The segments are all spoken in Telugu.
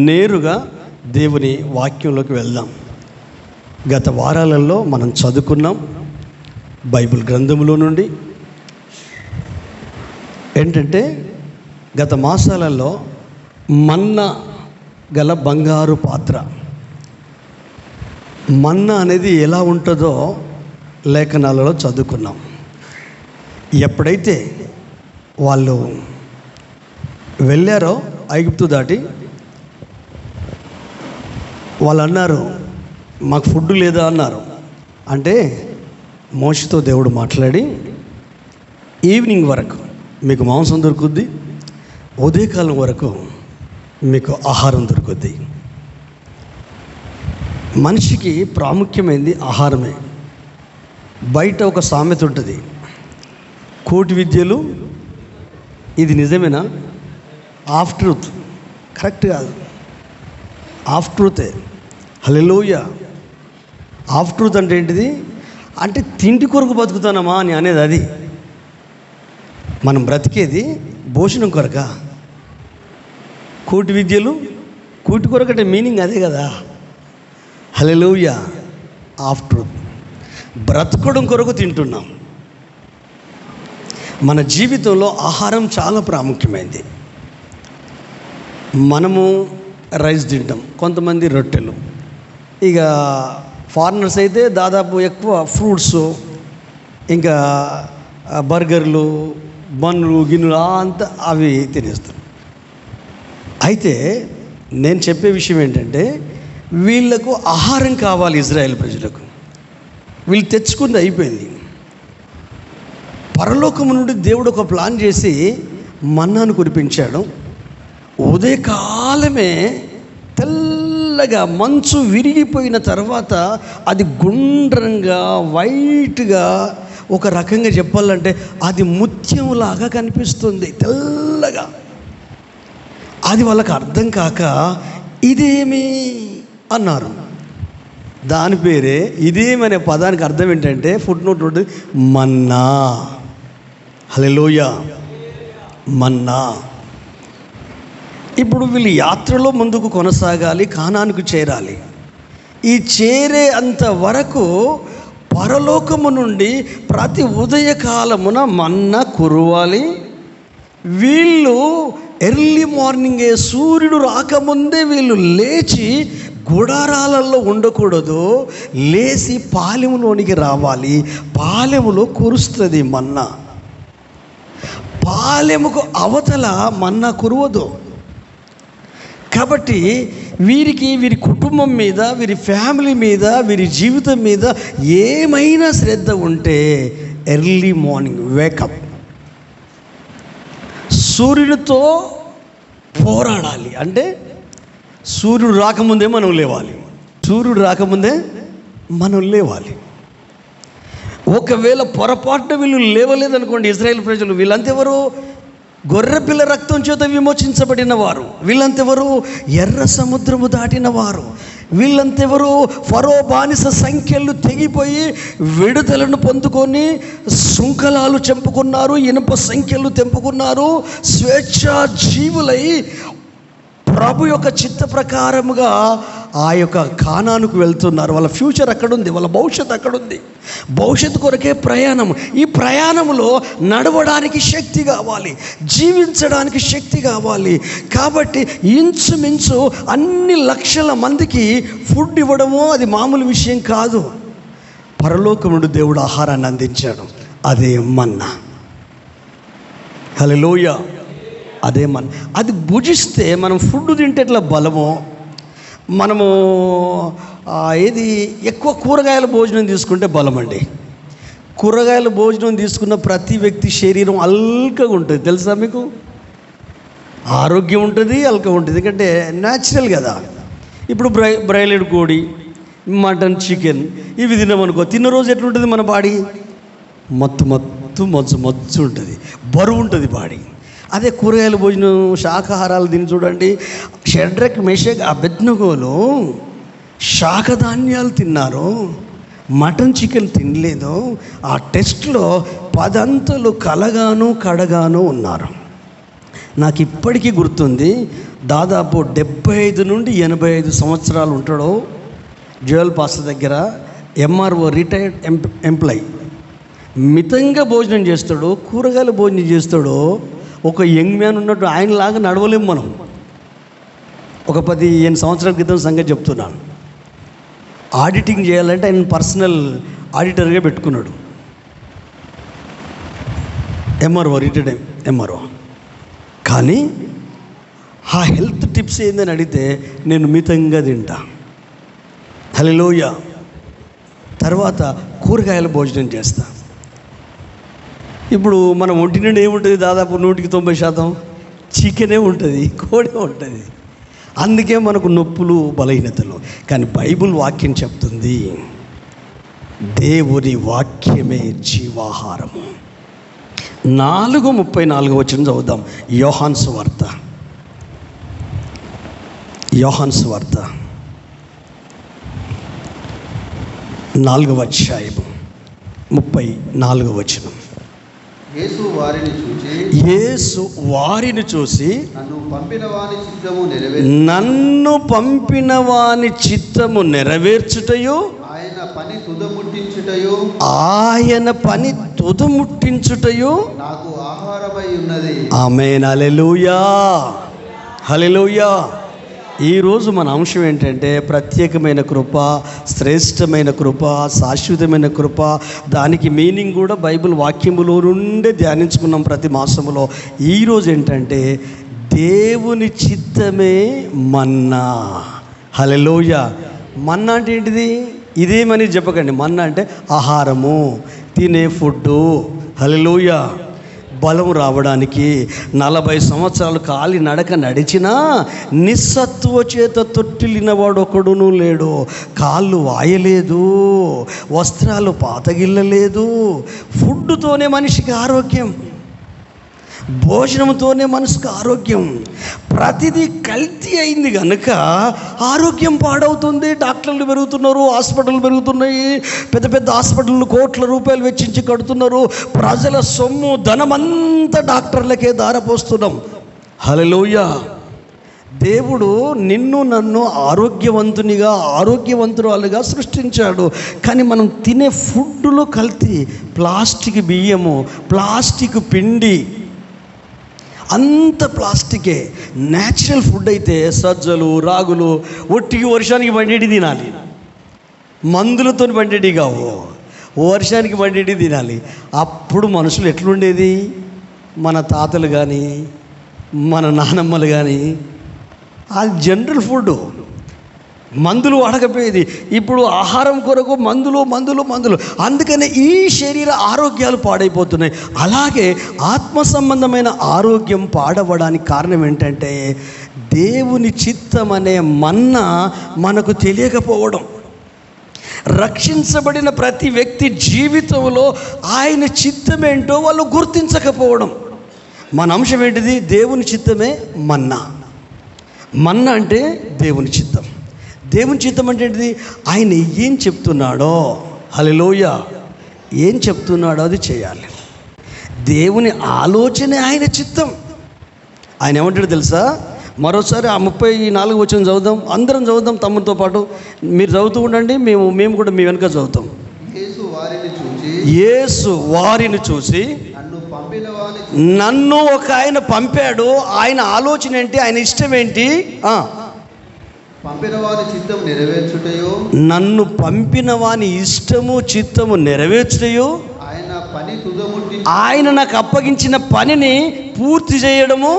నేరుగా దేవుని వాక్యంలోకి వెళ్దాం. గత వారాలలో మనం చదువుకున్నాం బైబిల్ గ్రంథంలో నుండి. ఏంటంటే గత మాసాలలో మన్నా గల బంగారు పాత్ర, మన్నా అనేది ఎలా ఉంటుందో లేఖనాలలో చదువుకున్నాం. ఎప్పుడైతే వాళ్ళు వెళ్ళారో ఐగుప్తు దాటి, వాళ్ళు అన్నారు మాకు ఫుడ్ లేదా అన్నారు. అంటే మోషేతో దేవుడు మాట్లాడి ఈవినింగ్ వరకు మీకు మాంసం దొరుకుద్ది, ఉదయకాలం వరకు మీకు ఆహారం దొరుకుద్ది. మనిషికి ప్రాముఖ్యమైనది ఆహారమే. బయట ఒక సామెత ఉంటుంది, కోటి విద్యలు, ఇది నిజమేనా? Half truth. కరెక్ట్ కాదు, హాఫ్ ట్రూతే. హల్లెలూయా. హాఫ్ ట్రూత్ అంటే ఏంటిది? అంటే తిండి కొరకు బతుకుతానమా అని అనేది. అది మనం బ్రతికేది భోజనం కొరక. కోటి విద్యలు, కోటి కొరకు అంటే మీనింగ్ అదే కదా. హల్లెలూయా. Half truth. బ్రతకడం కొరకు తింటున్నాం. మన జీవితంలో ఆహారం చాలా ప్రాముఖ్యమైనది. మనము రైస్ తింటాం, కొంతమంది రొట్టెలు. ఇక ఫారినర్స్ అయితే దాదాపు ఎక్కువ ఫ్రూట్స్, ఇంకా బర్గర్లు, బన్నులు, గిన్నెలు అంతా అవి తినేస్తారు. అయితే నేను చెప్పే విషయం ఏంటంటే, వీళ్ళకు ఆహారం కావాలి. ఇజ్రాయేల్ ప్రజలకు వీళ్ళు తెచ్చుకుంది అయిపోయింది. పరలోకము నుండి దేవుడు ఒక ప్లాన్ చేసి మన్నాను కురిపించాడు. ఉదయకాలమే తెల్లగా మంచు విరిగిపోయిన తర్వాత అది గుండ్రంగా వైట్గా, ఒక రకంగా చెప్పాలంటే అది ముత్యంలాగా కనిపిస్తుంది, తెల్లగా. అది వాళ్ళకి అర్థం కాక ఇదేమి అన్నారు. దాని పేరే ఇదేమనే పదానికి అర్థం ఏంటంటే, ఫుట్ నోట్ ఉంటుంది, మన్నా. హల్లెలూయా. మన్నా. ఇప్పుడు వీళ్ళు యాత్రలో ముందుకు కొనసాగాలి, కానానుకు చేరాలి. ఈ చేరే అంతవరకు పరలోకము నుండి ప్రతి ఉదయకాలమున మన్నా కురవాలి. వీళ్ళు ఎర్లీ మార్నింగే, సూర్యుడు రాకముందే వీళ్ళు లేచి గుడారాలలో ఉండకూడదు, లేచి పాలెములోనికి రావాలి. పాలెములో కురుస్తుంది మన్నా. పాలెముకు అవతల మన్నా కురవదు. కాబట్టి వీరికి, వీరి కుటుంబం మీద, వీరి ఫ్యామిలీ మీద, వీరి జీవితం మీద ఏమైనా శ్రద్ధ ఉంటే ఎర్లీ మార్నింగ్ వేకప్, సూర్యుడితో పోరాడాలి. అంటే సూర్యుడు రాకముందే మనం లేవాలి. సూర్యుడు రాకముందే మనం లేవాలి. ఒకవేళ పొరపాటున వీళ్ళు లేవలేదనుకోండి, ఇజ్రాయేల్ ప్రజలు, వీళ్ళంతెవరు? గొర్రెపిల్ల రక్తం చేత విమోచించబడిన వారు. వీళ్ళంతెవరు? ఎర్ర సముద్రము దాటిన వారు. వీళ్ళంతెవరు? ఫరో బానిస సంఖ్యలు తెగిపోయి విడుదలను పొందుకొని శృంఖలాలు చెంపుకున్నారు, ఇనుప సంఖ్యలు తెంపుకున్నారు, స్వేచ్ఛా జీవులై ప్రభు యొక్క చిత్త ప్రకారముగా ఆ యొక్క కానానుకు వెళ్తున్నారు. వాళ్ళ ఫ్యూచర్ అక్కడుంది, వాళ్ళ భవిష్యత్తు అక్కడుంది. భవిష్యత్తు కొరకే ప్రయాణం. ఈ ప్రయాణంలో నడవడానికి శక్తి కావాలి, జీవించడానికి శక్తి కావాలి. కాబట్టి ఇంచుమించు అన్ని లక్షల మందికి ఫుడ్ ఇవ్వడము అది మామూలు విషయం కాదు. పరలోకముడు దేవుడు ఆహారాన్ని అందించాడు, అదే మన్నా. హల్లెలూయా. అదే మన్నా. అది భుజిస్తే మనం ఫుడ్ తింటే ఎట్లా బలమో, మనము ఏది ఎక్కువ కూరగాయల భోజనం తీసుకుంటే బలం అండి. కూరగాయల భోజనం తీసుకున్న ప్రతి వ్యక్తి శరీరం అల్కగా ఉంటుంది, తెలుసా మీకు? ఆరోగ్యం ఉంటుంది, అల్క ఉంటుంది. ఎందుకంటే న్యాచురల్ కదా. ఇప్పుడు బ్రాయిలెడ్ కోడి, మటన్, చికెన్ ఇవి తిన్నామనుకో, తిన్న రోజు ఎట్లుంటుంది మన బాడీ? మచ్చు ఉంటుంది, బరువు ఉంటుంది బాడీ. అదే కూరగాయల భోజనం, శాకాహారాలు తిని చూడండి. షడ్రక్, మెషక్, అబేద్నెగోలు శాకధాన్యాలు తిన్నారు, మటన్, చికెన్ తినలేదు. ఆ టెస్ట్లో 10 అంతలు కలగాను కడగాను ఉన్నారు. నాకు ఇప్పటికీ గుర్తుంది, దాదాపు 75 నుండి 85 సంవత్సరాలు ఉంటాడు జోయల్ పాస్టర్ దగ్గర. MRO, retired employee. మితంగా భోజనం చేస్తాడు, కూరగాయల భోజనం చేస్తాడు. ఒక యంగ్ మ్యాన్ ఉన్నట్టు ఆయనలాగా నడవలేము మనం. ఒక 15 సంవత్సరాల క్రితం సంగతి చెప్తున్నాను. ఆడిటింగ్ చేయాలంటే ఆయన పర్సనల్ ఆడిటర్గా పెట్టుకున్నాడు. MRO, retired MRO. కానీ ఆ హెల్త్ టిప్స్ ఏందని అడిగితే నేను మితంగా తింటా, హల్లెలూయా, తర్వాత కూరగాయల భోజనం చేస్తా. ఇప్పుడు మనం ఒంటి నుండి ఏముంటుంది, దాదాపు 100% చికెనే ఉంటుంది, కోడే ఉంటుంది. అందుకే మనకు నొప్పులు, బలహీనతలు. కానీ బైబిల్ వాక్యం చెప్తుంది, దేవుని వాక్యమే జీవాహారము. 4:34 వచనం చదువుదాం. యోహాను సువార్త 4వ అధ్యాయము 34వ వచనం. యేసు వారిని చూసి నన్ను పంపిన వాని చిత్తము నెరవేర్చుటయు ఆయన పని తుదముట్టించుటయు నాకు ఆహారమై ఉన్నది. ఆమేన్. హల్లెలూయా, హల్లెలూయా. ఈరోజు మన అంశం ఏంటంటే ప్రత్యేకమైన కృప, శ్రేష్టమైన కృప, శాశ్వతమైన కృప. దానికి మీనింగ్ కూడా బైబిల్ వాక్యములో నుండే ధ్యానించుకున్నాం ప్రతి మాసములో. ఈరోజు ఏంటంటే దేవుని చిత్తమే మన్నా. హల్లెలూయా. మన్నా అంటే ఏంటిది? ఇదేమని చెప్పకండి. మన్నా అంటే ఆహారము, తినే ఫుడ్డు. హల్లెలూయా. బలం రావడానికి 40 సంవత్సరాలు కాలి నడక నడిచినా నిస్సత్తువ చేత తొట్టిల్లినవాడు ఒకడును లేడు. కాళ్ళు వాయలేదు, వస్త్రాలు పాతగిల్లలేదు. ఫుడ్డుతోనే మనిషికి ఆరోగ్యం, భోజనంతోనే మనసుకు ఆరోగ్యం. ప్రతిదీ కల్తీ అయింది కనుక ఆరోగ్యం పాడవుతుంది. డాక్టర్లు పెరుగుతున్నారు, హాస్పిటల్ పెరుగుతున్నాయి. పెద్ద పెద్ద హాస్పిటళ్ళు కోట్ల రూపాయలు వెచ్చించి కడుతున్నారు. ప్రజల సొమ్ము, ధనమంతా డాక్టర్లకే దారపోస్తున్నాం. హల్లెలూయా. దేవుడు నిన్ను నన్ను ఆరోగ్యవంతునిగా, ఆరోగ్యవంతురాలుగా సృష్టించాడు. కానీ మనం తినే ఫుడ్లో కల్తీ, ప్లాస్టిక్ బియ్యము, ప్లాస్టిక్ పిండి, అంత ప్లాస్టికే. న్యాచురల్ ఫుడ్ అయితే సజ్జలు, రాగులు, ఒట్టికి వర్షానికి పండేటి తినాలి. మందులతో పండేటి కావు, వర్షానికి పండేటి తినాలి. అప్పుడు మనుషులు ఎట్లుండేది? మన తాతలు కానీ మన నానమ్మలు కానీ అది జనరల్ ఫుడ్, మందులు వాడకపోయేది. ఇప్పుడు ఆహారం కొరకు మందులు మందులు మందులు. అందుకనే ఈ శరీర ఆరోగ్యాలు పాడైపోతున్నాయి. అలాగే ఆత్మ సంబంధమైన ఆరోగ్యం పాడవడానికి కారణం ఏంటంటే దేవుని చిత్తం అనే మన్నా మనకు తెలియకపోవడం. రక్షించబడిన ప్రతి వ్యక్తి జీవితంలో ఆయన చిత్తం ఏంటో వాళ్ళు గుర్తించకపోవడం. మన అంశం ఏంటిది? దేవుని చిత్తమే మన్నా. మన్నా అంటే దేవుని చిత్తం. దేవుని చిత్తం అంటే ఏంటిది? ఆయన ఏం చెప్తున్నాడో, హల్లెలూయా, ఏం చెప్తున్నాడో అది చేయాలి. దేవుని ఆలోచనే ఆయన చిత్తం. ఆయన ఏమంటాడు తెలుసా? మరోసారి ఆ 34 వచనం చదువుదాం, అందరం చదువుదాం తమ్ముతో పాటు. మీరు చదువుతూ ఉండండి, మేము కూడా మీ వెనుక చదువుతాం. యేసు వారిని చూసి నన్ను ఒక ఆయన పంపాడు. ఆయన ఆలోచన ఏంటి? ఆయన ఇష్టం ఏంటి? పంపిన వాని చిత్తం నెరవేర్చుటయో, నన్ను పంపిన వాని ఇష్టము చిత్తము నెరవేర్చుటయో, ఆయన నాకు అప్పగించిన పనిని పూర్తి చేయడము.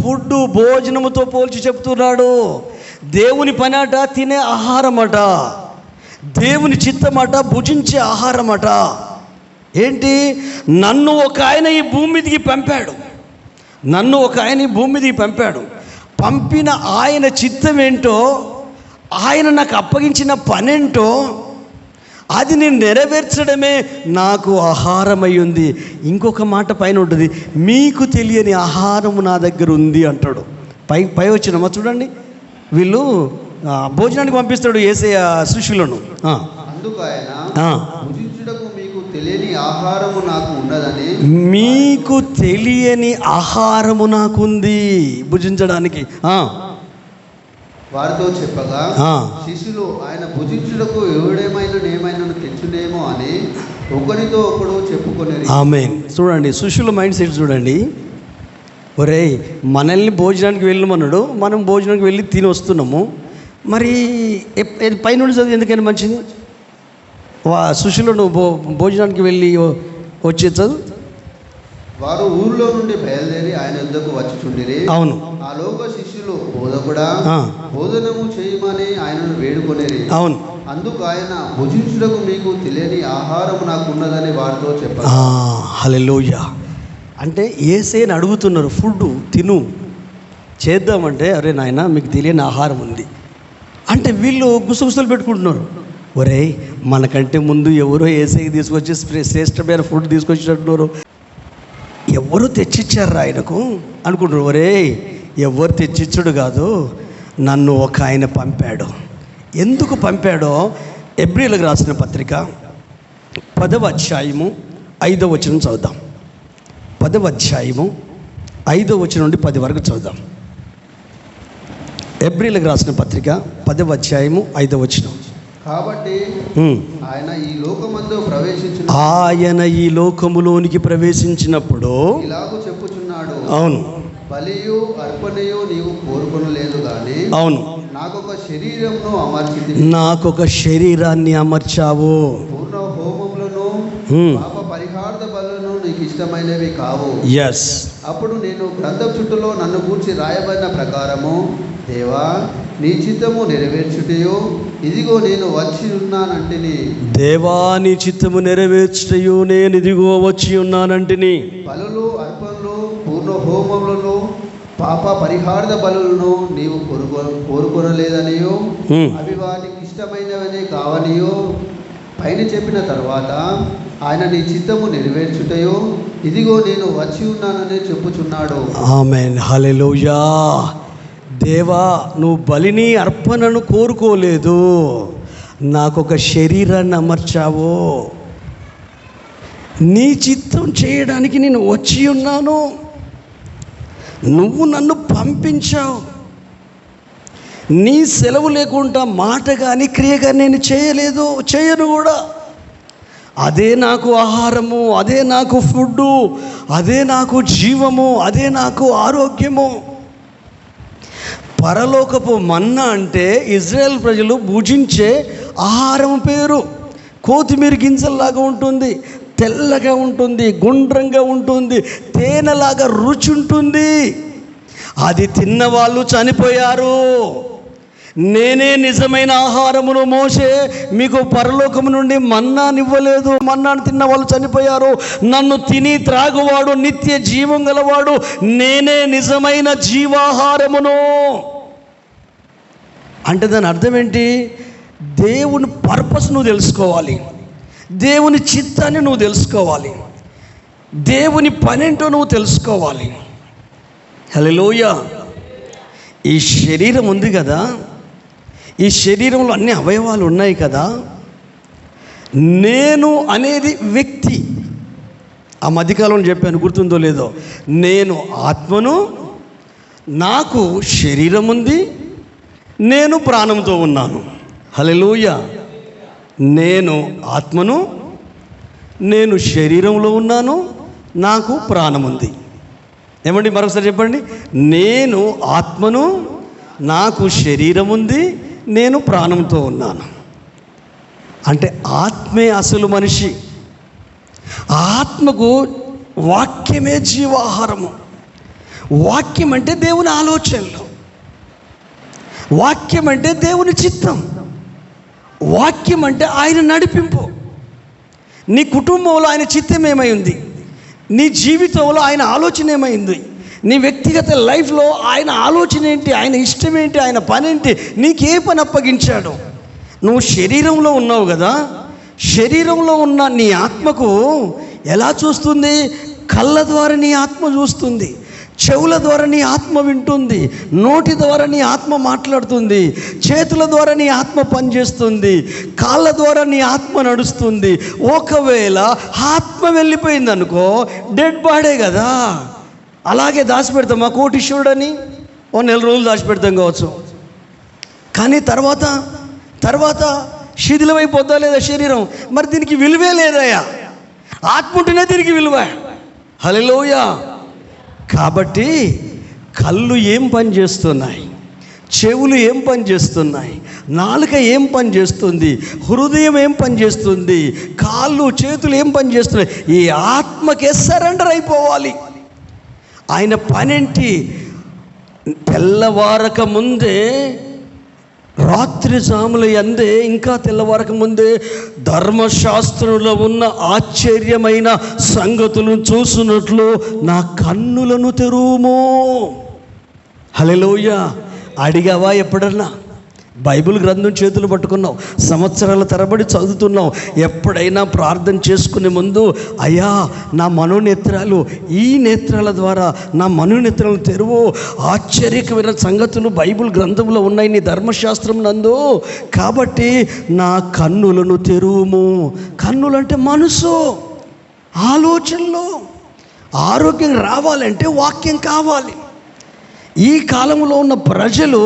ఫుడ్ భోజనముతో పోల్చి చెప్తున్నాడు. దేవుని పని అట తినే ఆహారమట, దేవుని చిత్తమట భుజించే ఆహారమట. ఏంటి? నన్ను ఒక ఆయన ఈ భూమి మీదకి పంపాడు. నన్ను ఒక ఆయన ఈ భూమి మీదకి పంపాడు. పంపిన ఆయన చిత్తం ఏంటో, ఆయన నాకు అప్పగించిన పనేంటో అది నేను నెరవేర్చడమే నాకు ఆహారమై ఉంది. ఇంకొక మాట పైన ఉంటుంది, మీకు తెలియని ఆహారము నా దగ్గర ఉంది అంటాడు. పై వచ్చినమా చూడండి. వీళ్ళు భోజనానికి పంపిస్తాడు యేసయ్య శిష్యులను. అందుకు ఆయన భుజించుటకు మీకు తెలియని ఆహారము నాకు ఉన్నదని మీకు తెలియని ఆహారము నాకుంది భుజించడానికి. వారితో చెప్పగా ఆ. శిష్యులు ఆయన భుజించుటకు ఏమైనా తెచ్చునేమో అని ఒకరితో ఒకడు చెప్పుకొని. ఆమేన్. చూడండి శిష్యుల మైండ్ సెట్ చూడండి. ఒరేయ్, మనల్ని భోజనానికి వెళ్ళమన్నాడు, మనం భోజనానికి వెళ్ళి తిని వస్తున్నాము, మరి పైనుండి చదివి ఎందుకని మంచిది? శిష్యులు నువ్వు భోజనానికి వెళ్ళి వచ్చే చదువు. వారు ఊర్లో నుండి బయలుదేరి ఆయన వద్దకు వచ్చుచుండిరి. అవును. ఆలోక శిష్యులు బోధకుడా భోజనము చేయమని ఆయనను వేడుకొనేరి. అవును. అందుకు ఆయన భుజించుటకు మీకు తెలియని ఆహారము నాకు ఉన్నదని వారితో చెప్పారు. హల్లెలూయా. అంటే యేసేని అడుగుతున్నారు, ఫుడ్ తిను చేద్దామంటే, అరే నాయన మీకు తెలియని ఆహారం ఉంది అంటే వీళ్ళు గుసగుసలు పెట్టుకుంటున్నారు. ఒరేయ్, మనకంటే ముందు ఎవరో యేసేకి తీసుకొచ్చి శ్రేష్టమైన ఫుడ్ తీసుకొచ్చినట్టున్నారు, ఎవరు తెచ్చిచ్చారు ఆయనకు అనుకుంటున్నారు. ఒరేయ్, ఎవరు తెచ్చిచ్చుడు కాదు, నన్ను ఒక ఆయన పంపాడు. ఎందుకు పంపాడో హెబ్రీయులకు రాసిన పత్రిక 10వ అధ్యాయము 5వ వచనం చదువుదాం. 10వ అధ్యాయము 5వ వచనం నుండి 10 వరకు చదువుదాం. హెబ్రీయులకు రాసిన పత్రిక 10వ అధ్యాయము 5వ వచనం. కాబట్టి ఆయన ఈ లోకములోనికి ప్రవేశించినప్పుడు ఇలాగూ చెప్పుచున్నాడు. అవును. బలియు అర్పణయు నీవు కోరుకొనలేదు గాని, అవును, నాకొక శరీరాన్ని అమర్చావు. పూర్ణ హోమములను పాప పరిహార్థ బలులను నీకు ఇష్టమైనవి కావు. ఎస్. అప్పుడు నేను గ్రంథం చుట్టూలో నన్ను గూర్చి రాయబడిన ప్రకారము, దేవా నీ చిత్తము నెరవేర్చుటయో ఇదిగో నేను వచ్చి ఉన్నానంటిని. దేవా నీ చిత్తము నెరవేర్చుటయో నేను ఇదిగో వచ్చి ఉన్నానంటిని. బలులు అర్పణలు పూర్ణ హోమములను పాప పరిహార్థ బలులను నీవు కోరుకొనలేదనియో అవి వాటికి ఇష్టమైనవనే కావనియో పైన చెప్పిన తర్వాత ఆయన నీ చిత్తము నెరవేర్చుటయో ఇదిగో నేను వచ్చి ఉన్నానని చెప్పుచున్నాడు. ఆమేన్. హల్లెలూయా. దేవా, నువ్వు బలిని అర్పణను కోరుకోలేదు, నాకొక శరీరాన్ని అమర్చావు. నీ చిత్తం చేయడానికి నేను వచ్చి ఉన్నాను, నువ్వు నన్ను పంపించావు. నీ సెలవు లేకుండా మాట కానీ క్రియ కానీ నేను చేయను కూడా. అదే నాకు ఆహారము, అదే నాకు ఫుడ్డు, అదే నాకు జీవము, అదే నాకు ఆరోగ్యము. పరలోకపు మన్నా అంటే ఇజ్రాయెల్ ప్రజలు భుజించే ఆహారం పేరు. కొత్తిమీర గింజల్లాగా ఉంటుంది, తెల్లగా ఉంటుంది, గుండ్రంగా ఉంటుంది, తేనెలాగా రుచి ఉంటుంది. అది తిన్న వాళ్ళు చనిపోయారు. నేనే నిజమైన ఆహారమును. మోషే మీకు పరలోకము నుండి మన్నానివ్వలేదు, మన్నాను తిన్న వాళ్ళు చనిపోయారు. నన్ను తిని త్రాగువాడు నిత్య జీవం గలవాడు, నేనే నిజమైన జీవాహారమును. అంటే దాని అర్థం ఏంటి? దేవుని పర్పస్ నువ్వు తెలుసుకోవాలి, దేవుని చిత్తాన్ని నువ్వు తెలుసుకోవాలి, దేవుని పనేంటో నువ్వు తెలుసుకోవాలి. హల్లెలూయా. ఈ శరీరం ఉంది కదా, ఈ శరీరంలో అన్ని అవయవాలు ఉన్నాయి కదా. నేను అనేది వ్యక్తి. ఆ మధ్యకాలంలో చెప్పాను, గుర్తుందో లేదో. నేను ఆత్మను, నాకు శరీరం ఉంది, నేను ప్రాణంతో ఉన్నాను. హల్లెలూయా. నేను ఆత్మను, నేను శరీరంలో ఉన్నాను, నాకు ప్రాణం ఉంది. ఏమండి, మరొకసారి చెప్పండి. నేను ఆత్మను, నాకు శరీరం ఉంది, నేను ప్రాణంతో ఉన్నాను. అంటే ఆత్మే అసలు మనిషి. ఆత్మకు వాక్యమే జీవాహారము. వాక్యం అంటే దేవుని ఆలోచనలు, వాక్యం అంటే దేవుని చిత్తం, వాక్యం అంటే ఆయన నడిపింపు. నీ కుటుంబంలో ఆయన చిత్తం ఏమైంది, నీ జీవితంలో ఆయన ఆలోచన ఏమైంది, నీ వ్యక్తిగత లైఫ్లో ఆయన ఆలోచన ఏంటి, ఆయన ఇష్టం ఏంటి, ఆయన పని ఏంటి, నీకే పని అప్పగించాడు. నువ్వు శరీరంలో ఉన్నావు కదా, శరీరంలో ఉన్న నీ ఆత్మకు ఎలా చూస్తుంది? కళ్ళ ద్వారా నీ ఆత్మ చూస్తుంది, చెవుల ద్వారా నీ ఆత్మ వింటుంది, నోటి ద్వారా నీ ఆత్మ మాట్లాడుతుంది, చేతుల ద్వారా నీ ఆత్మ పనిచేస్తుంది, కాళ్ళ ద్వారా నీ ఆత్మ నడుస్తుంది. ఒకవేళ ఆత్మ వెళ్ళిపోయింది అనుకో, డెడ్ బాడే కదా. అలాగే దాచిపెడతాం. మా కోటీశ్వరుడని ఓ 4 రోజులు దాచిపెడతాం కావచ్చు, కానీ తర్వాత శిథిలమైపోద్దా లేదా శరీరం? మరి దీనికి విలువే లేదయ్యా. ఆత్మ ఉంటేనే దీనికి విలువ. హల్లెలూయా. కాబట్టి కళ్ళు ఏం పని చేస్తున్నాయి, చెవులు ఏం పని చేస్తున్నాయి, నాలుక ఏం పని చేస్తుంది, హృదయం ఏం పని చేస్తుంది, కాళ్ళు చేతులు ఏం పని చేస్తున్నాయి? ఈ ఆత్మకే సరెండర్ అయిపోవాలి. ఆయన పనేంటి? తెల్లవారక ముందే, రాత్రి జాముల యందే, ఇంకా తెల్లవారక ముందే ధర్మశాస్త్రంలో ఉన్న ఆశ్చర్యమైన సంగతులను చూసినట్లు నా కన్నులను తెరువుము. హల్లెలూయా. అడిగావా ఎప్పుడన్నా? బైబిల్ గ్రంథం చేతులు పట్టుకున్నావు, సంవత్సరాల తరబడి చదువుతున్నావు. ఎప్పుడైనా ప్రార్థన చేసుకునే ముందు, అయ్యా నా మనోనేత్రాలు, ఈ నేత్రాల ద్వారా నా మనోనేత్రాలను తెరువు, ఆశ్చర్యకమైన సంగతులు బైబిల్ గ్రంథంలో ఉన్నాయి నీ ధర్మశాస్త్రం నందు, కాబట్టి నా కన్నులను తెరువుము. కన్నులు అంటే మనసు, ఆలోచనలు. ఆరోగ్యం రావాలంటే వాక్యం కావాలి. ఈ కాలంలో ఉన్న ప్రజలు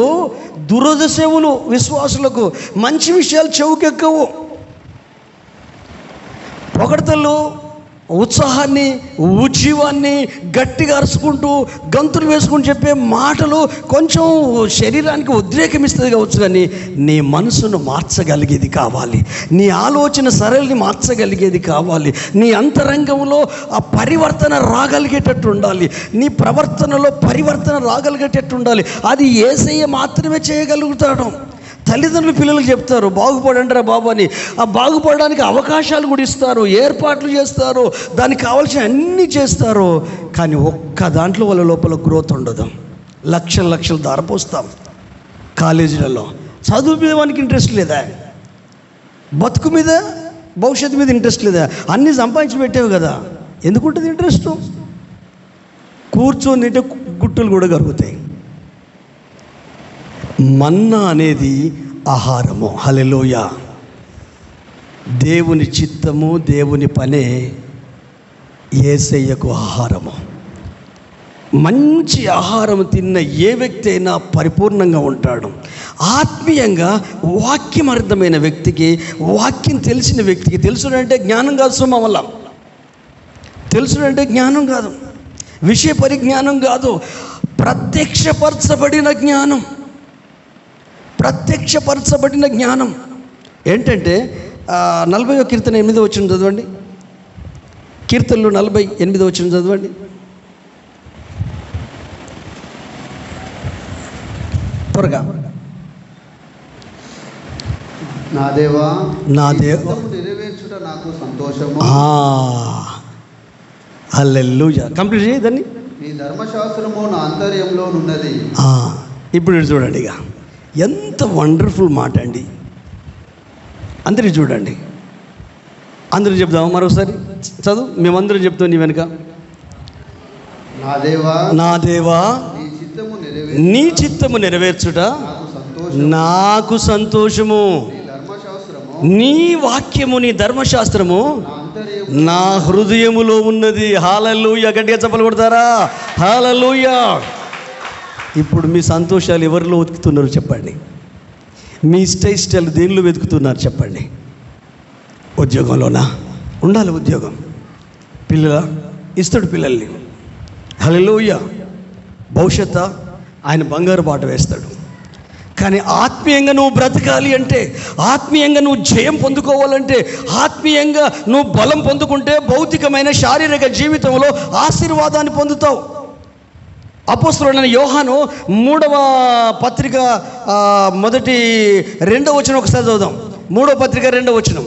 దురదశవులు, విశ్వాసులకు మంచి విషయాలు చెవుకెక్కవు. పొగడతలు, ఉత్సాహాన్ని, ఉజ్జీవాన్ని గట్టిగా అరుచుకుంటూ గంతులు వేసుకుంటూ చెప్పే మాటలు కొంచెం శరీరానికి ఉద్రేకం ఇస్తుంది కావచ్చు, కానీ నీ మనసును మార్చగలిగేది కావాలి, నీ ఆలోచన సరళిని మార్చగలిగేది కావాలి, నీ అంతరంగంలో ఆ పరివర్తన రాగలిగేటట్టు ఉండాలి, నీ ప్రవర్తనలో పరివర్తన రాగలిగేటట్టు ఉండాలి. అది యేసయ్య మాత్రమే చేయగలుగుతాడు. తల్లిదండ్రులు పిల్లలకు చెప్తారు, బాగుపడండిరా బాబు అని. ఆ బాగుపడడానికి అవకాశాలు కూడా ఇస్తారు, ఏర్పాట్లు చేస్తారు, దానికి కావాల్సిన అన్నీ చేస్తారు. కానీ ఒక్క దాంట్లో వాళ్ళ లోపల గ్రోత్ ఉండదు. లక్షలు దారపోస్తాం కాలేజీలలో. చదువు మీద వానికి ఇంట్రెస్ట్ లేదా? బతుకు మీద, భవిష్యత్తు మీద ఇంట్రెస్ట్ లేదా? అన్నీ సంపాదించి పెట్టేవి కదా, ఎందుకుంటుంది ఇంట్రెస్ట్? కూర్చొని తింటే గుట్టులు కూడా కరుగుతాయి. మన్నా అనేది ఆహారము. హల్లెలూయా. దేవుని చిత్తము, దేవుని పనే యేసయ్యకు ఆహారము. మంచి ఆహారం తిన్న ఏ వ్యక్తి అయినా పరిపూర్ణంగా ఉంటాడు. ఆత్మీయంగా వాక్యం అర్థమైన వ్యక్తికి, వాక్యం తెలిసిన వ్యక్తికి, తెలుసుడంటే జ్ఞానం కాదు సుమ, వల్ల తెలుసుడంటే జ్ఞానం కాదు, విషయ పరిజ్ఞానం కాదు, ప్రత్యక్షపరచబడిన జ్ఞానం. ప్రత్యక్షపరచబడిన జ్ఞానం ఏంటంటే 40వ కీర్తన 8వ వచనం చదవండి. కీర్తనలు 48వ వచనం చదవండి. త్వరగా. నా దేవా, నెరవేర్చుట నాకు సంతోషము. హల్లెలూయా. కంప్లీట్ చేయి దాన్ని. నీ ధర్మశాస్త్రము నా అంతర్యంలో ఉన్నది. ఇప్పుడు చూడండి, ఇక ఎంత వండర్ఫుల్ మాట అండి. అందరికీ చూడండి, అందరూ చెప్దాము మరోసారి. చదువు, మేమందరం చెప్తాం నీ వెనుక. నా దేవా, నీ చిత్తము నెరవేర్చుట నాకు సంతోషము. నీ వాక్యము, నీ ధర్మశాస్త్రము నా హృదయములో ఉన్నది. హల్లెలూయా. గట్టిగా చప్పలు కొడతారా? హల్లెలూయా. ఇప్పుడు మీ సంతోషాలు ఎవరిలో వెతుకుతున్నారు చెప్పండి? మీ ఇష్టాలు దేనిలో వెతుకుతున్నారు చెప్పండి? ఉద్యోగంలోనా? ఉండాలి ఉద్యోగం. పిల్లల ఇస్తాడు పిల్లల్ని. హల్లెలూయా. భవిష్యత్తు ఆయన బంగారు బాట వేస్తాడు. కానీ ఆత్మీయంగా నువ్వు బ్రతకాలి అంటే, ఆత్మీయంగా నువ్వు జయం పొందుకోవాలంటే, ఆత్మీయంగా నువ్వు బలం పొందుకుంటే భౌతికమైన శారీరక జీవితంలో ఆశీర్వాదాన్ని పొందుతావు. అపోస్తలుడైన యోహాను 3వ పత్రిక 2వ వచనం ఒకసారి చదువుదాం. 3వ పత్రిక 2వ వచనం.